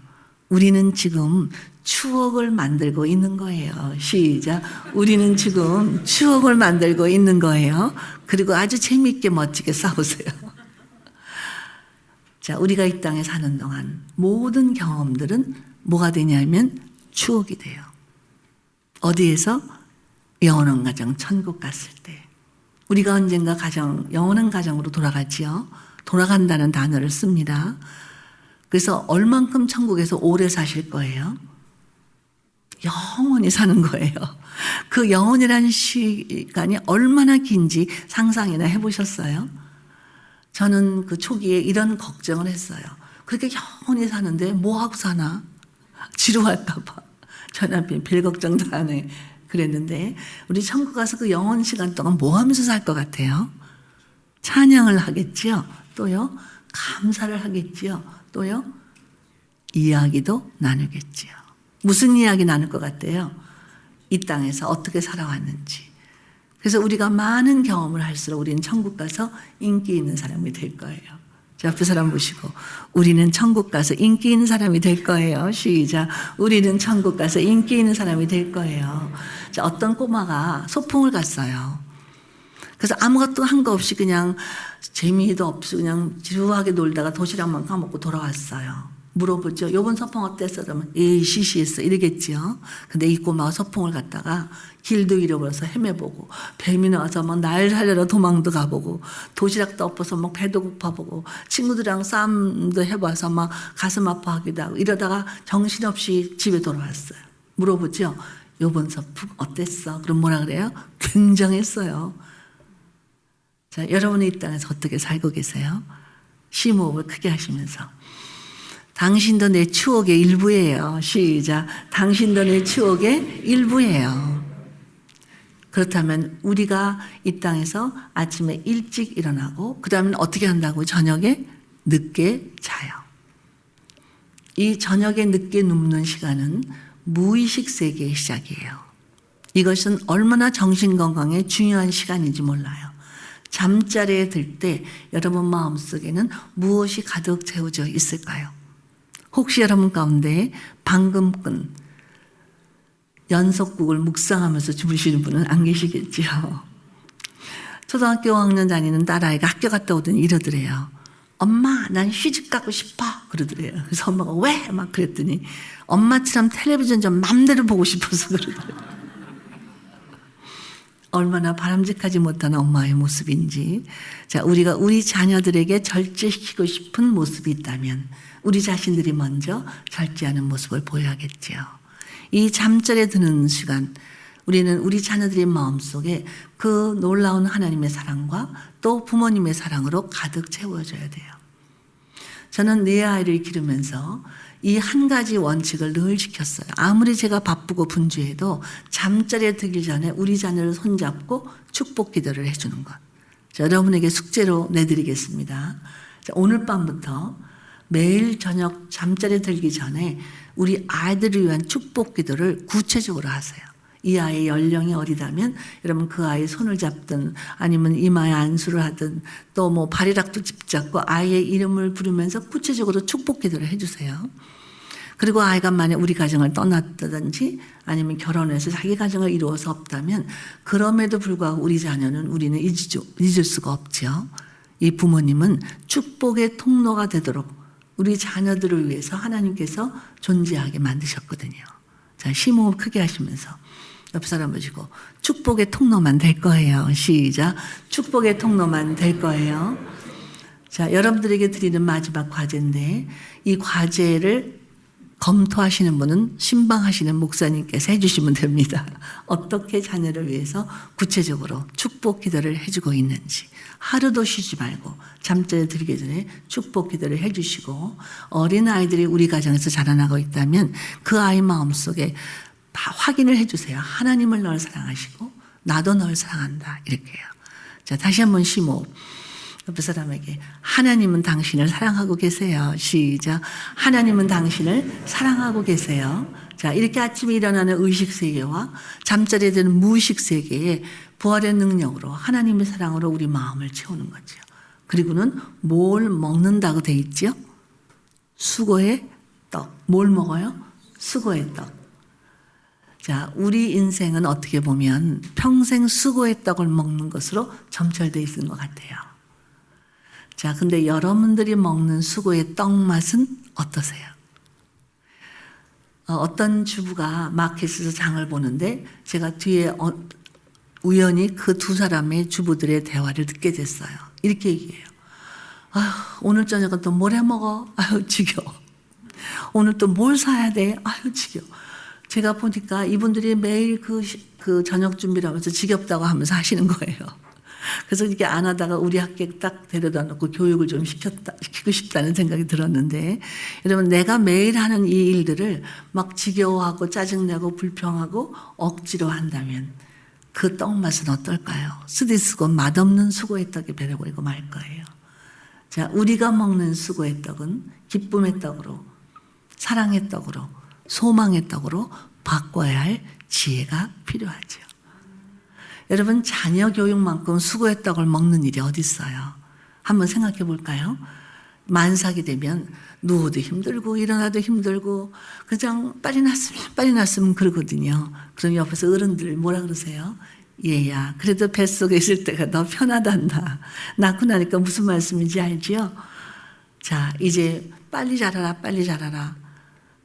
우리는 지금 추억을 만들고 있는 거예요. 시작. 우리는 지금 추억을 만들고 있는 거예요. 그리고 아주 재미있게 멋지게 싸우세요. 자, 우리가 이 땅에 사는 동안 모든 경험들은 뭐가 되냐면 추억이 돼요. 어디에서? 영원한 가정, 천국 갔을 때. 우리가 언젠가 영원한 가정으로 돌아가지요. 돌아간다는 단어를 씁니다. 그래서 얼만큼 천국에서 오래 사실 거예요? 영원히 사는 거예요. 그 영원이라는 시간이 얼마나 긴지 상상이나 해보셨어요? 저는 그 초기에 이런 걱정을 했어요. 그렇게 영원히 사는데 뭐하고 사나? 지루할까봐. 저 남편이 별 걱정도 안 해. 그랬는데 우리 천국 가서 그 영원 시간 동안 뭐 하면서 살 것 같아요? 찬양을 하겠지요. 또요, 감사를 하겠지요. 또요, 이야기도 나누겠지요. 무슨 이야기 나눌 것 같아요? 이 땅에서 어떻게 살아왔는지. 그래서 우리가 많은 경험을 할수록 우리는 천국 가서 인기 있는 사람이 될 거예요. 제 앞에 사람 보시고, 우리는 천국 가서 인기 있는 사람이 될 거예요. 시작. 우리는 천국 가서 인기 있는 사람이 될 거예요. 자, 어떤 꼬마가 소풍을 갔어요. 그래서 아무것도 한 거 없이 그냥 재미도 없이 그냥 지루하게 놀다가 도시락만 까먹고 돌아왔어요. 물어보죠. 요번 소풍 어땠어? 그러면 에이, 시시했어. 이러겠지요. 근데 이 꼬마가 소풍을 갔다가 길도 잃어버려서 헤매보고, 뱀이 나와서 막 날 살려러 도망도 가보고, 도시락도 엎어서 막 배도 고파보고, 친구들이랑 싸움도 해봐서 막 가슴 아파하기도 하고, 이러다가 정신없이 집에 돌아왔어요. 물어보죠. 요번 소풍 어땠어? 그럼 뭐라 그래요? 굉장했어요. 자, 여러분이 이 땅에서 어떻게 살고 계세요? 심호흡을 크게 하시면서. 당신도 내 추억의 일부예요. 시작. 당신도 내 추억의 일부예요. 그렇다면 우리가 이 땅에서 아침에 일찍 일어나고 그 다음에 어떻게 한다고? 저녁에 늦게 자요. 이 저녁에 늦게 눕는 시간은 무의식 세계의 시작이에요. 이것은 얼마나 정신건강에 중요한 시간인지 몰라요. 잠자리에 들 때 여러분 마음속에는 무엇이 가득 채워져 있을까요? 혹시 여러분 가운데 방금 끈 연속국을 묵상하면서 주무시는 분은 안 계시겠지요. 초등학교 5학년 다니는 딸아이가 학교 갔다 오더니 이러더래요. 엄마, 난 시집 가고 싶어. 그러더래요. 그래서 엄마가 왜? 막 그랬더니 엄마처럼 텔레비전 좀 맘대로 보고 싶어서 그러더래요. 얼마나 바람직하지 못한 엄마의 모습인지. 자, 우리가 우리 자녀들에게 절제시키고 싶은 모습이 있다면 우리 자신들이 먼저 절제하는 모습을 보여야겠지요. 이 잠자리에 드는 시간, 우리는 우리 자녀들의 마음속에 그 놀라운 하나님의 사랑과 또 부모님의 사랑으로 가득 채워줘야 돼요. 저는 네 아이를 기르면서 이 한 가지 원칙을 늘 지켰어요. 아무리 제가 바쁘고 분주해도 잠자리에 들기 전에 우리 자녀를 손잡고 축복 기도를 해주는 것. 여러분에게 숙제로 내드리겠습니다. 오늘 밤부터 매일 저녁 잠자리에 들기 전에 우리 아이들을 위한 축복 기도를 구체적으로 하세요. 이 아이의 연령이 어리다면 여러분 그 아이의 손을 잡든 아니면 이마에 안수를 하든 또 뭐 발이락도 붙잡고 아이의 이름을 부르면서 구체적으로 축복 기도를 해주세요. 그리고 아이가 만약 우리 가정을 떠났다든지 아니면 결혼해서 자기 가정을 이루어서 없다면 그럼에도 불구하고 우리 자녀는 우리는 잊을 수가 없죠. 이 부모님은 축복의 통로가 되도록 우리 자녀들을 위해서 하나님께서 존재하게 만드셨거든요. 자, 심호흡 크게 하시면서 옆 사람 보시고 축복의 통로만 될 거예요. 시작. 축복의 통로만 될 거예요. 자, 여러분들에게 드리는 마지막 과제인데 이 과제를 검토하시는 분은 신방하시는 목사님께서 해주시면 됩니다. 어떻게 자녀를 위해서 구체적으로 축복 기도를 해주고 있는지 하루도 쉬지 말고 잠자리에 들기 전에 축복 기도를 해주시고 어린아이들이 우리 가정에서 자라나고 있다면 그 아이 마음속에 확인을 해주세요. 하나님을 널 사랑하시고 나도 널 사랑한다 이렇게요. 자, 다시 한번 심호흡. 옆에 사람에게 하나님은 당신을 사랑하고 계세요. 시작. 하나님은 당신을 사랑하고 계세요. 자, 이렇게 아침에 일어나는 의식 세계와 잠자리에 드는 무의식 세계에 부활의 능력으로 하나님의 사랑으로 우리 마음을 채우는 거죠. 그리고는 뭘 먹는다고 돼 있죠? 수고의 떡. 뭘 먹어요? 수고의 떡. 자, 우리 인생은 어떻게 보면 평생 수고의 떡을 먹는 것으로 점철되어 있는 것 같아요. 자, 근데 여러분들이 먹는 수고의 떡 맛은 어떠세요? 어떤 주부가 마켓에서 장을 보는데 제가 뒤에 우연히 그 두 사람의 주부들의 대화를 듣게 됐어요. 이렇게 얘기해요. 아유, 오늘 저녁은 또 뭘 해 먹어? 아유, 지겨워. 오늘 또 뭘 사야 돼? 아유, 지겨워. 제가 보니까 이분들이 매일 그 저녁 준비를 하면서 지겹다고 하면서 하시는 거예요. 그래서 이렇게 안 하다가 우리 학교에 딱 데려다 놓고 교육을 좀 시키고 싶다는 생각이 들었는데 여러분 내가 매일 하는 이 일들을 막 지겨워하고 짜증내고 불평하고 억지로 한다면 그 떡 맛은 어떨까요? 쓰디쓰고 맛없는 수고의 떡이 배려 보이고 말 거예요. 자, 우리가 먹는 수고의 떡은 기쁨의 떡으로 사랑의 떡으로 소망의 떡으로 바꿔야 할 지혜가 필요하죠. 여러분 자녀 교육만큼 수고의 떡을 먹는 일이 어디 있어요? 한번 생각해 볼까요? 만삭이 되면 누워도 힘들고 일어나도 힘들고 그냥 빨리 났으면 그러거든요. 그럼 옆에서 어른들 뭐라 그러세요? 얘야 그래도 뱃속에 있을 때가 더 편하단다. 낳고 나니까 무슨 말씀인지 알지요? 자, 이제 빨리 자라라 빨리 자라라.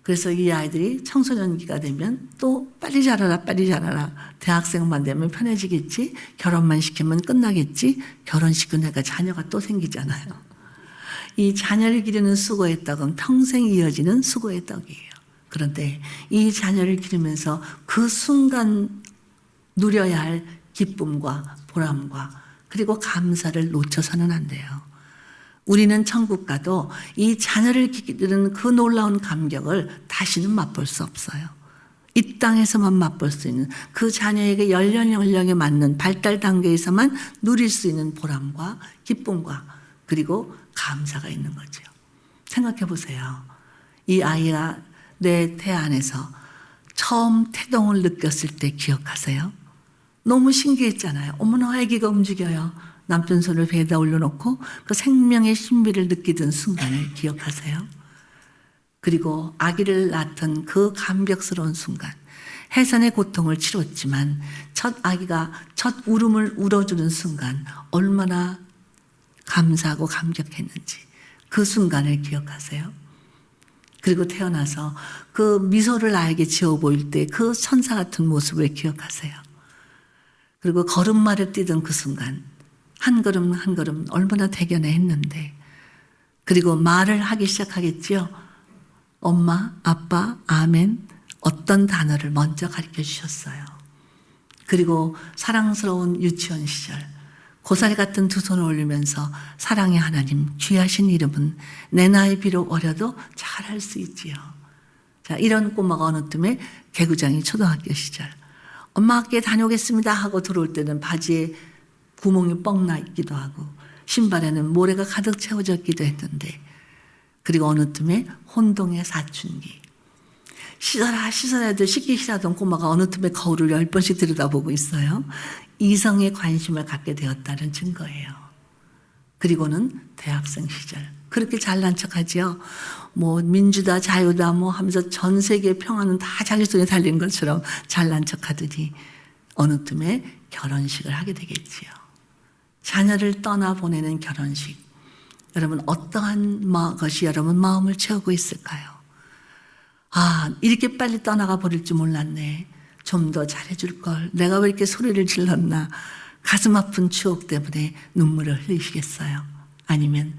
그래서 이 아이들이 청소년기가 되면 또 빨리 자라라 빨리 자라라. 대학생만 되면 편해지겠지. 결혼만 시키면 끝나겠지. 결혼시키고 나니까 자녀가 또 생기잖아요. 이 자녀를 기르는 수고의 떡은 평생 이어지는 수고의 떡이에요. 그런데 이 자녀를 기르면서 그 순간 누려야 할 기쁨과 보람과 그리고 감사를 놓쳐서는 안 돼요. 우리는 천국 가도 이 자녀를 기르는 그 놀라운 감격을 다시는 맛볼 수 없어요. 이 땅에서만 맛볼 수 있는 그 자녀에게 연령에 맞는 발달 단계에서만 누릴 수 있는 보람과 기쁨과 그리고 감사가 있는 거죠. 생각해 보세요. 이 아이가 내 태 안에서 처음 태동을 느꼈을 때 기억하세요? 너무 신기했잖아요. 어머나 아기가 움직여요. 남편 손을 배에다 올려놓고 그 생명의 신비를 느끼던 순간을 기억하세요? 그리고 아기를 낳던 그 감격스러운 순간, 해산의 고통을 치렀지만 첫 아기가 첫 울음을 울어주는 순간 얼마나 감사하고 감격했는지 그 순간을 기억하세요? 그리고 태어나서 그 미소를 나에게 지어 보일 때 그 천사 같은 모습을 기억하세요? 그리고 걸음마를 뛰던 그 순간 한 걸음 한 걸음 얼마나 대견해 했는데 그리고 말을 하기 시작하겠지요. 엄마, 아빠, 아멘 어떤 단어를 먼저 가르쳐 주셨어요. 그리고 사랑스러운 유치원 시절 고사리 같은 두 손을 올리면서 사랑의 하나님 귀하신 이름은 내 나이 비록 어려도 잘할 수 있지요. 자, 이런 꼬마가 어느 쯤에 개구장이 초등학교 시절 엄마 학교에 다녀오겠습니다 하고 들어올 때는 바지에 구멍이 뻥 나 있기도 하고 신발에는 모래가 가득 채워졌기도 했는데 그리고 어느 쯤에 혼동의 사춘기 씻어라 씻어라도 씻기 싫어하던 꼬마가 어느 틈에 거울을 10번씩 들여다보고 있어요. 이성에 관심을 갖게 되었다는 증거예요. 그리고는 대학생 시절 그렇게 잘난 척하지요. 뭐 민주다 자유다 뭐 하면서 전 세계 평화는 다 자기 손에 달린 것처럼 잘난 척하더니 어느 틈에 결혼식을 하게 되겠지요. 자녀를 떠나보내는 결혼식. 여러분 어떠한 것이 여러분 마음을 채우고 있을까요? 아, 이렇게 빨리 떠나가 버릴 줄 몰랐네. 좀 더 잘해줄 걸. 내가 왜 이렇게 소리를 질렀나. 가슴 아픈 추억 때문에 눈물을 흘리시겠어요? 아니면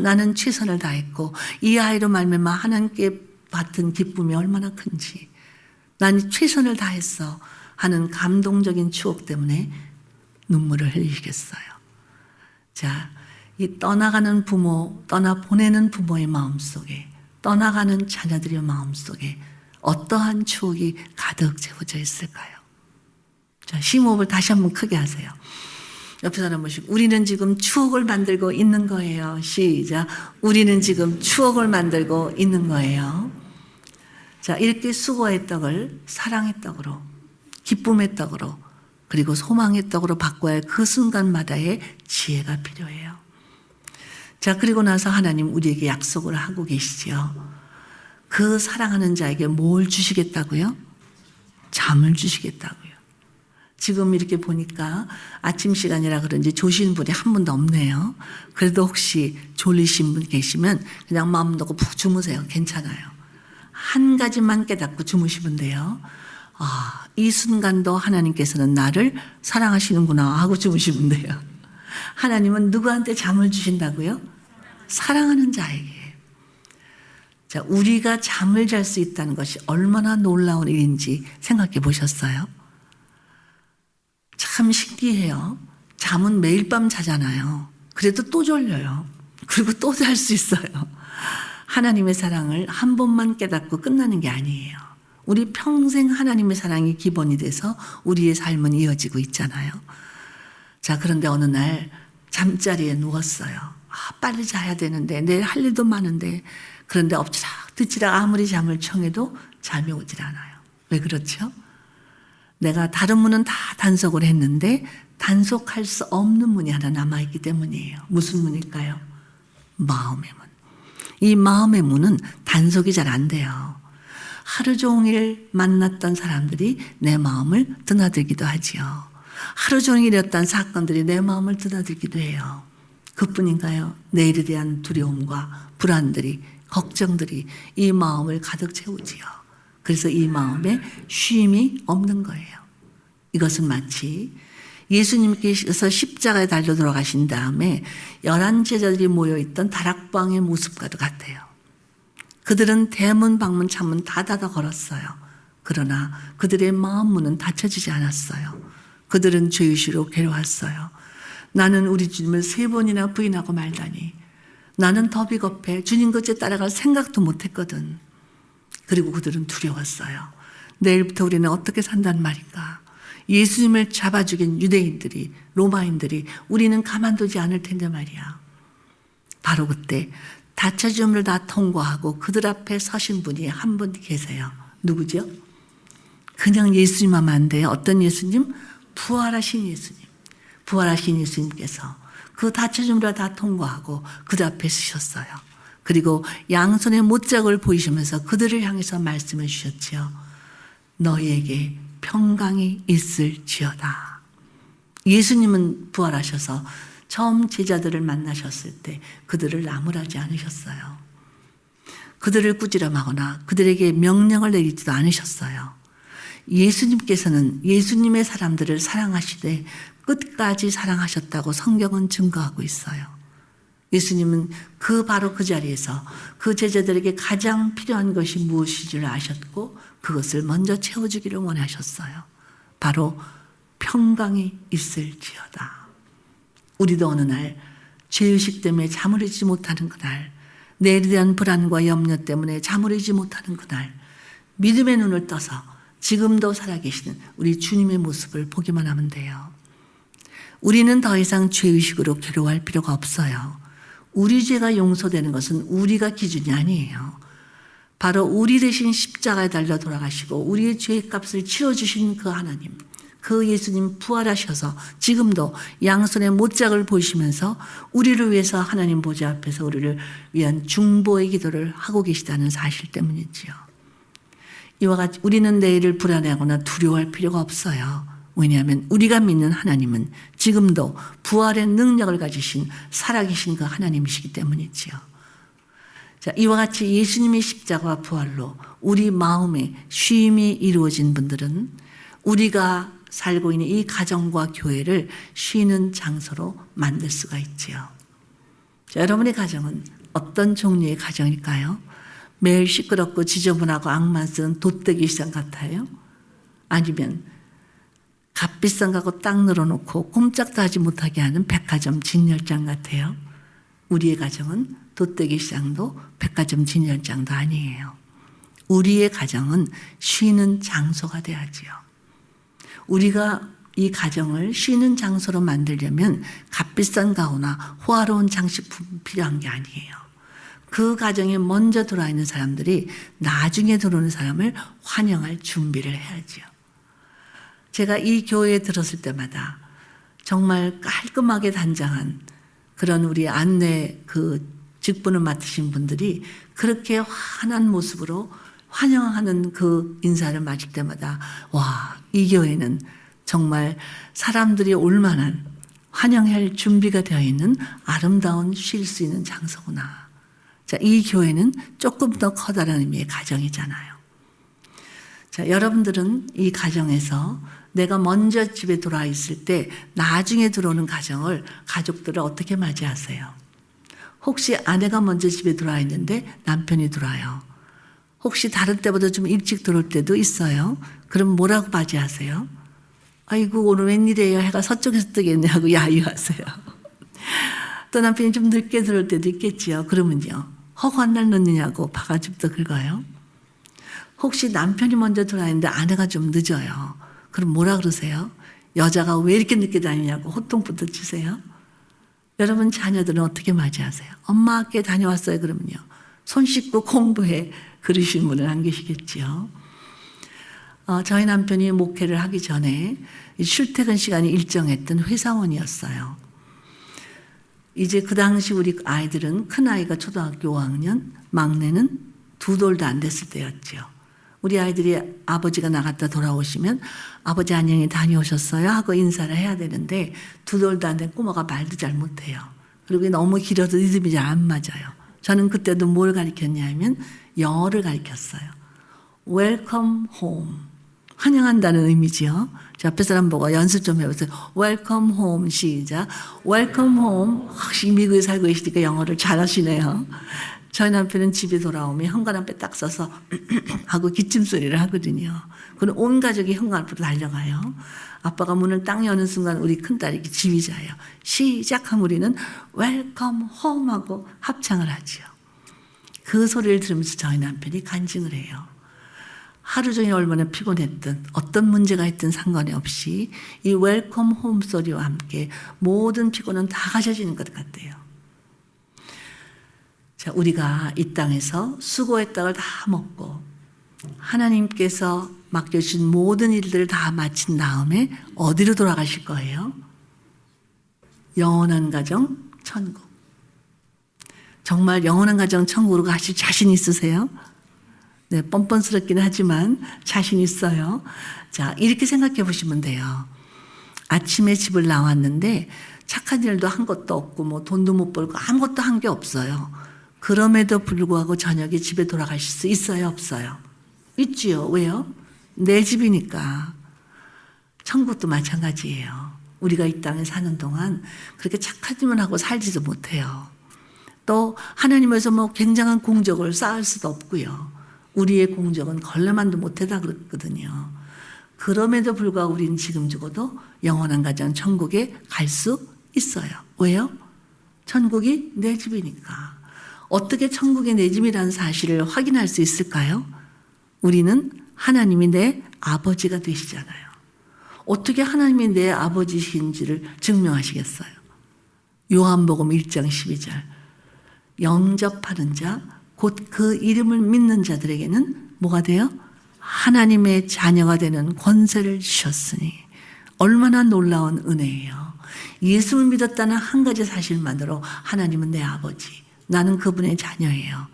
나는 최선을 다했고 이 아이로 말미암아 하나님께 받은 기쁨이 얼마나 큰지 난 최선을 다했어 하는 감동적인 추억 때문에 눈물을 흘리시겠어요? 자, 이 떠나가는 부모, 떠나보내는 부모의 마음속에 떠나가는 자녀들의 마음속에 어떠한 추억이 가득 채워져 있을까요? 자, 심호흡을 다시 한번 크게 하세요. 옆에 사람 보시고 우리는 지금 추억을 만들고 있는 거예요. 시작. 우리는 지금 추억을 만들고 있는 거예요. 자, 이렇게 수고의 떡을 사랑의 떡으로 기쁨의 떡으로 그리고 소망의 떡으로 바꿔야 할 그 순간마다의 지혜가 필요해요. 자, 그리고 나서 하나님 우리에게 약속을 하고 계시지요. 그 사랑하는 자에게 뭘 주시겠다고요? 잠을 주시겠다고요. 지금 이렇게 보니까 아침 시간이라 그런지 조신 분이 한 분도 없네요. 그래도 혹시 졸리신 분 계시면 그냥 마음 놓고 푹 주무세요. 괜찮아요. 한 가지만 깨닫고 주무시면 돼요. 아, 이 순간도 하나님께서는 나를 사랑하시는구나 하고 주무시면 돼요. 하나님은 누구한테 잠을 주신다고요? 사랑하는 자에게. 자, 우리가 잠을 잘 수 있다는 것이 얼마나 놀라운 일인지 생각해 보셨어요? 참 신기해요. 잠은 매일 밤 자잖아요. 그래도 또 졸려요. 그리고 또 잘 수 있어요. 하나님의 사랑을 한 번만 깨닫고 끝나는 게 아니에요. 우리 평생 하나님의 사랑이 기본이 돼서 우리의 삶은 이어지고 있잖아요. 자, 그런데 어느 날 잠자리에 누웠어요. 아, 빨리 자야 되는데 내일 할 일도 많은데 그런데 엎치락 뒤치락 아무리 잠을 청해도 잠이 오질 않아요. 왜 그렇죠? 내가 다른 문은 다 단속을 했는데 단속할 수 없는 문이 하나 남아있기 때문이에요. 무슨 문일까요? 마음의 문. 이 마음의 문은 단속이 잘 안 돼요. 하루 종일 만났던 사람들이 내 마음을 드나들기도 하지요. 하루 종일 일었던 사건들이 내 마음을 드나들기도 해요. 그뿐인가요? 내일에 대한 두려움과 불안들이 걱정들이 이 마음을 가득 채우지요. 그래서 이 마음에 쉼이 없는 거예요. 이것은 마치 예수님께서 십자가에 달려 돌아가신 다음에 11제자들이 모여있던 다락방의 모습과도 같아요. 그들은 대문, 방문, 창문 다 닫아 걸었어요. 그러나 그들의 마음 문은 닫혀지지 않았어요. 그들은 죄의식으로 괴로웠어요. 나는 우리 주님을 3번이나 부인하고 말다니. 나는 더 비겁해. 주님 곁에 따라갈 생각도 못했거든. 그리고 그들은 두려웠어요. 내일부터 우리는 어떻게 산단 말인가. 예수님을 잡아 죽인 유대인들이, 로마인들이 우리는 가만두지 않을 텐데 말이야. 바로 그때 다처짐을 다 통과하고 그들 앞에 서신 분이 한 분 계세요. 누구죠? 그냥 예수님 하면 안 돼요. 어떤 예수님? 부활하신 예수님. 부활하신 예수님께서 그 다처짐을 다 통과하고 그들 앞에 서셨어요. 그리고 양손에 못자국을 보이시면서 그들을 향해서 말씀해 주셨죠. 너희에게 평강이 있을지어다. 예수님은 부활하셔서 처음 제자들을 만나셨을 때 그들을 나무라지 않으셨어요. 그들을 꾸지람하거나 그들에게 명령을 내리지도 않으셨어요. 예수님께서는 예수님의 사람들을 사랑하시되 끝까지 사랑하셨다고 성경은 증거하고 있어요. 예수님은 바로 그 자리에서 그 제자들에게 가장 필요한 것이 무엇인지를 아셨고 그것을 먼저 채워주기를 원하셨어요. 바로 평강이 있을지어다. 우리도 어느 날 죄의식 때문에 잠을 이루지 못하는 그날, 내일에 대한 불안과 염려 때문에 잠을 이루지 못하는 그날, 믿음의 눈을 떠서 지금도 살아계시는 우리 주님의 모습을 보기만 하면 돼요. 우리는 더 이상 죄의식으로 괴로워할 필요가 없어요. 우리 죄가 용서되는 것은 우리가 기준이 아니에요. 바로 우리 대신 십자가에 달려 돌아가시고 우리의 죄의 값을 치러주신 그 하나님, 그 예수님 부활하셔서 지금도 양손에 못자국을 보이시면서 우리를 위해서 하나님 보좌 앞에서 우리를 위한 중보의 기도를 하고 계시다는 사실 때문이지요. 이와 같이 우리는 내일을 불안해하거나 두려워할 필요가 없어요. 왜냐하면 우리가 믿는 하나님은 지금도 부활의 능력을 가지신 살아계신 그 하나님이시기 때문이지요. 자, 이와 같이 예수님의 십자가와 부활로 우리 마음에 쉼이 이루어진 분들은 우리가 살고 있는 이 가정과 교회를 쉬는 장소로 만들 수가 있지요. 자, 여러분의 가정은 어떤 종류의 가정일까요? 매일 시끄럽고 지저분하고 악만 쓰는 돗대기 시장 같아요? 아니면 값비싼 가구 딱 늘어놓고 꼼짝도 하지 못하게 하는 백화점 진열장 같아요? 우리의 가정은 돗대기 시장도 백화점 진열장도 아니에요. 우리의 가정은 쉬는 장소가 돼야지요. 우리가 이 가정을 쉬는 장소로 만들려면 값비싼 가구나 호화로운 장식품 필요한 게 아니에요. 그 가정에 먼저 들어와 있는 사람들이 나중에 들어오는 사람을 환영할 준비를 해야지요. 제가 이 교회에 들었을 때마다 정말 깔끔하게 단장한 그런 우리 안내 직분을 맡으신 분들이 그렇게 환한 모습으로 환영하는 그 인사를 마칠 때마다 와, 이 교회는 정말 사람들이 올 만한 환영할 준비가 되어 있는 아름다운 쉴 수 있는 장소구나. 자, 이 교회는 조금 더 커다란 의미의 가정이잖아요. 자, 여러분들은 이 가정에서 내가 먼저 집에 들어와 있을 때 나중에 들어오는 가족들을 어떻게 맞이하세요? 혹시 아내가 먼저 집에 들어와 있는데 남편이 들어와요. 혹시 다른 때보다 좀 일찍 들어올 때도 있어요. 그럼 뭐라고 맞이하세요? 아이고 오늘 웬일이에요? 해가 서쪽에서 뜨겠네 하고 야유하세요. 또 남편이 좀 늦게 들어올 때도 있겠지요. 그러면요. 허구한 날 늦느냐고 바가지부터 긁어요. 혹시 남편이 먼저 들어와 있는데 아내가 좀 늦어요. 그럼 뭐라 그러세요? 여자가 왜 이렇게 늦게 다니냐고 호통부터 치세요. 여러분 자녀들은 어떻게 맞이하세요? 엄마 학교에 다녀왔어요. 그러면요. 손 씻고 공부해. 그러신 분은 안 계시겠지요. 저희 남편이 목회를 하기 전에 출퇴근 시간이 일정했던 회사원이었어요. 이제 그 당시 우리 아이들은 큰아이가 초등학교 5학년, 막내는 2돌도 안 됐을 때였죠. 우리 아이들이 아버지가 나갔다 돌아오시면 아버지 안녕히 다녀오셨어요? 하고 인사를 해야 되는데 2돌도 안 된 꼬마가 말도 잘 못해요. 그리고 너무 길어서 리듬이 잘 안 맞아요. 저는 그때도 뭘 가르쳤냐면 영어를 가르쳤어요. Welcome home. 환영한다는 의미지요. 저 앞에 사람 보고 연습 좀 해보세요. Welcome home. 시작. Welcome home. 혹시 미국에 살고 계시니까 영어를 잘하시네요. 저희 남편은 집에 돌아오면 현관 앞에 딱 서서 하고 기침소리를 하거든요. 그럼 온 가족이 현관 앞으로 달려가요. 아빠가 문을 딱 여는 순간 우리 큰딸이 지휘자예요. 시작하면 우리는 Welcome home 하고 합창을 하지요. 그 소리를 들으면서 저희 남편이 간증을 해요. 하루 종일 얼마나 피곤했든 어떤 문제가 있든 상관이 없이 이 웰컴 홈 소리와 함께 모든 피곤은 다 가져지는 것 같아요. 자, 우리가 이 땅에서 수고의 떡을 다 먹고 하나님께서 맡겨주신 모든 일들을 다 마친 다음에 어디로 돌아가실 거예요? 영원한 가정 천국. 정말 영원한 가정 천국으로 가실 자신 있으세요? 네, 뻔뻔스럽긴 하지만 자신 있어요. 자, 이렇게 생각해 보시면 돼요. 아침에 집을 나왔는데 착한 일도 한 것도 없고 뭐 돈도 못 벌고 아무것도 한 게 없어요. 그럼에도 불구하고 저녁에 집에 돌아가실 수 있어요, 없어요? 있지요. 왜요? 내 집이니까. 천국도 마찬가지예요. 우리가 이 땅에 사는 동안 그렇게 착한 일만 하고 살지도 못해요. 또 하나님에서 뭐 굉장한 공적을 쌓을 수도 없고요. 우리의 공적은 걸레만도 못해다 그랬거든요. 그럼에도 불구하고 우리는 지금 죽어도 영원한 가정 천국에 갈 수 있어요. 왜요? 천국이 내 집이니까. 어떻게 천국이 내 집이라는 사실을 확인할 수 있을까요? 우리는 하나님이 내 아버지가 되시잖아요. 어떻게 하나님이 내 아버지신지를 증명하시겠어요? 요한복음 1장 12절. 영접하는 자, 곧 그 이름을 믿는 자들에게는 뭐가 돼요? 하나님의 자녀가 되는 권세를 주셨으니 얼마나 놀라운 은혜예요. 예수를 믿었다는 한 가지 사실만으로 하나님은 내 아버지, 나는 그분의 자녀예요.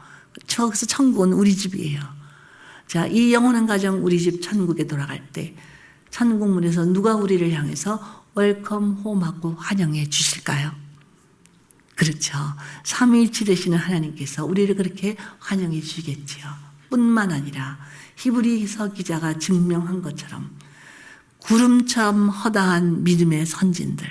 그래서 천국은 우리 집이에요. 자, 이 영원한 가정 우리 집 천국에 돌아갈 때 천국문에서 누가 우리를 향해서 웰컴 홈하고 환영해 주실까요? 그렇죠. 삼위일체 되시는 하나님께서 우리를 그렇게 환영해 주시겠지요. 뿐만 아니라 히브리서 기자가 증명한 것처럼 구름처럼 허다한 믿음의 선진들,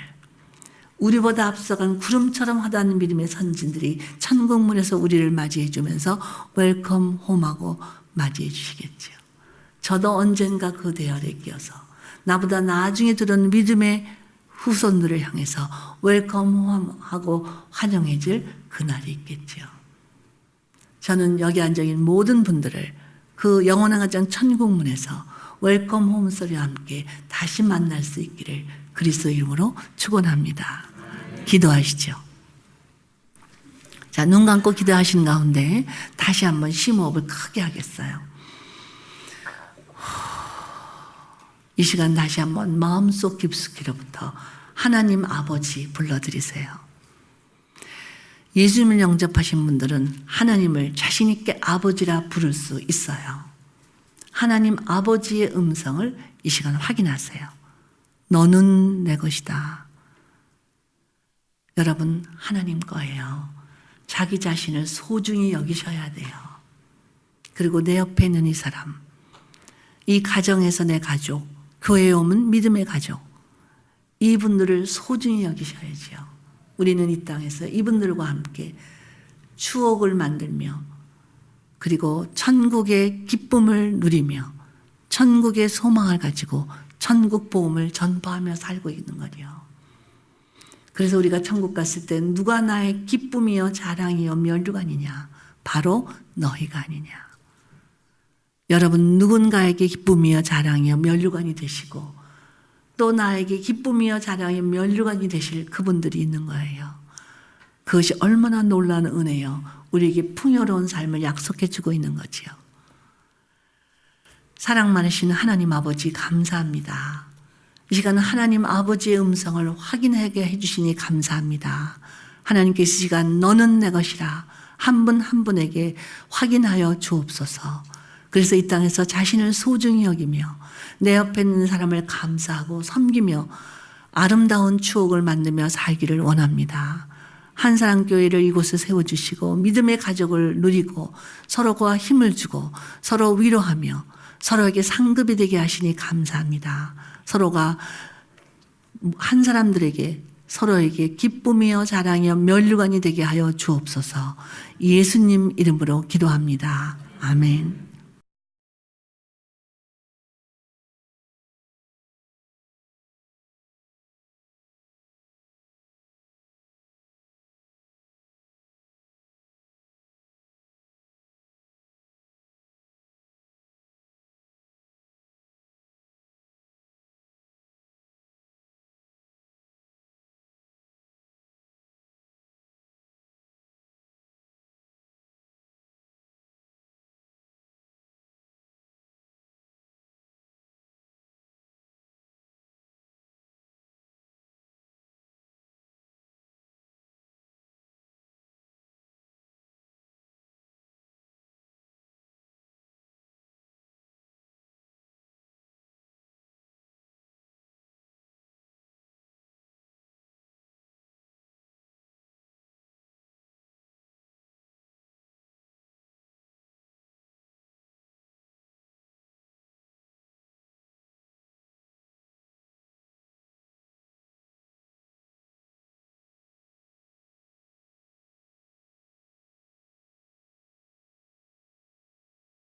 우리보다 앞서간 구름처럼 허다한 믿음의 선진들이 천국문에서 우리를 맞이해 주면서 웰컴 홈하고 맞이해 주시겠지요. 저도 언젠가 그 대열에 끼어서 나보다 나중에 들은 믿음의 후손들을 향해서 웰컴하고 환영해 줄 그날이 있겠죠. 저는 여기 앉아 있는 모든 분들을 그 영원한 가정 천국문에서 웰컴 홈 소리와 함께 다시 만날 수 있기를 그리스도 이름으로 축원합니다. 기도하시죠. 자, 눈 감고 기도하시는 가운데 다시 한번 심호흡을 크게 하겠어요. 이 시간 다시 한번 마음속 깊숙이로부터 하나님 아버지 불러드리세요. 예수님을 영접하신 분들은 하나님을 자신 있게 아버지라 부를 수 있어요. 하나님 아버지의 음성을 이 시간 확인하세요. 너는 내 것이다. 여러분, 하나님 거예요. 자기 자신을 소중히 여기셔야 돼요. 그리고 내 옆에 있는 이 사람, 이 가정에서 내 가족, 교회에 오면 믿음의 가족, 이분들을 소중히 여기셔야지요. 우리는 이 땅에서 이분들과 함께 추억을 만들며 그리고 천국의 기쁨을 누리며 천국의 소망을 가지고 천국 복음을 전파하며 살고 있는 거죠. 그래서 우리가 천국 갔을 때 누가 나의 기쁨이요 자랑이요 면류관이냐? 바로 너희가 아니냐. 여러분 누군가에게 기쁨이요 자랑이요 면류관이 되시고 또 나에게 기쁨이요 자랑이요 면류관이 되실 그분들이 있는 거예요. 그것이 얼마나 놀라운 은혜요. 우리에게 풍요로운 삶을 약속해 주고 있는 거지요. 사랑 많으신 하나님 아버지 감사합니다. 이 시간은 하나님 아버지의 음성을 확인하게 해주시니 감사합니다. 하나님께서 이 시간 너는 내 것이라 한 분 한 분에게 확인하여 주옵소서. 그래서 이 땅에서 자신을 소중히 여기며 내 옆에 있는 사람을 감사하고 섬기며 아름다운 추억을 만들며 살기를 원합니다. 한사랑교회를 이곳에 세워주시고 믿음의 가족을 누리고 서로가 힘을 주고 서로 위로하며 서로에게 상급이 되게 하시니 감사합니다. 서로가 한 사람들에게 서로에게 기쁨이요 자랑이요 면류관이 되게 하여 주옵소서. 예수님 이름으로 기도합니다. 아멘.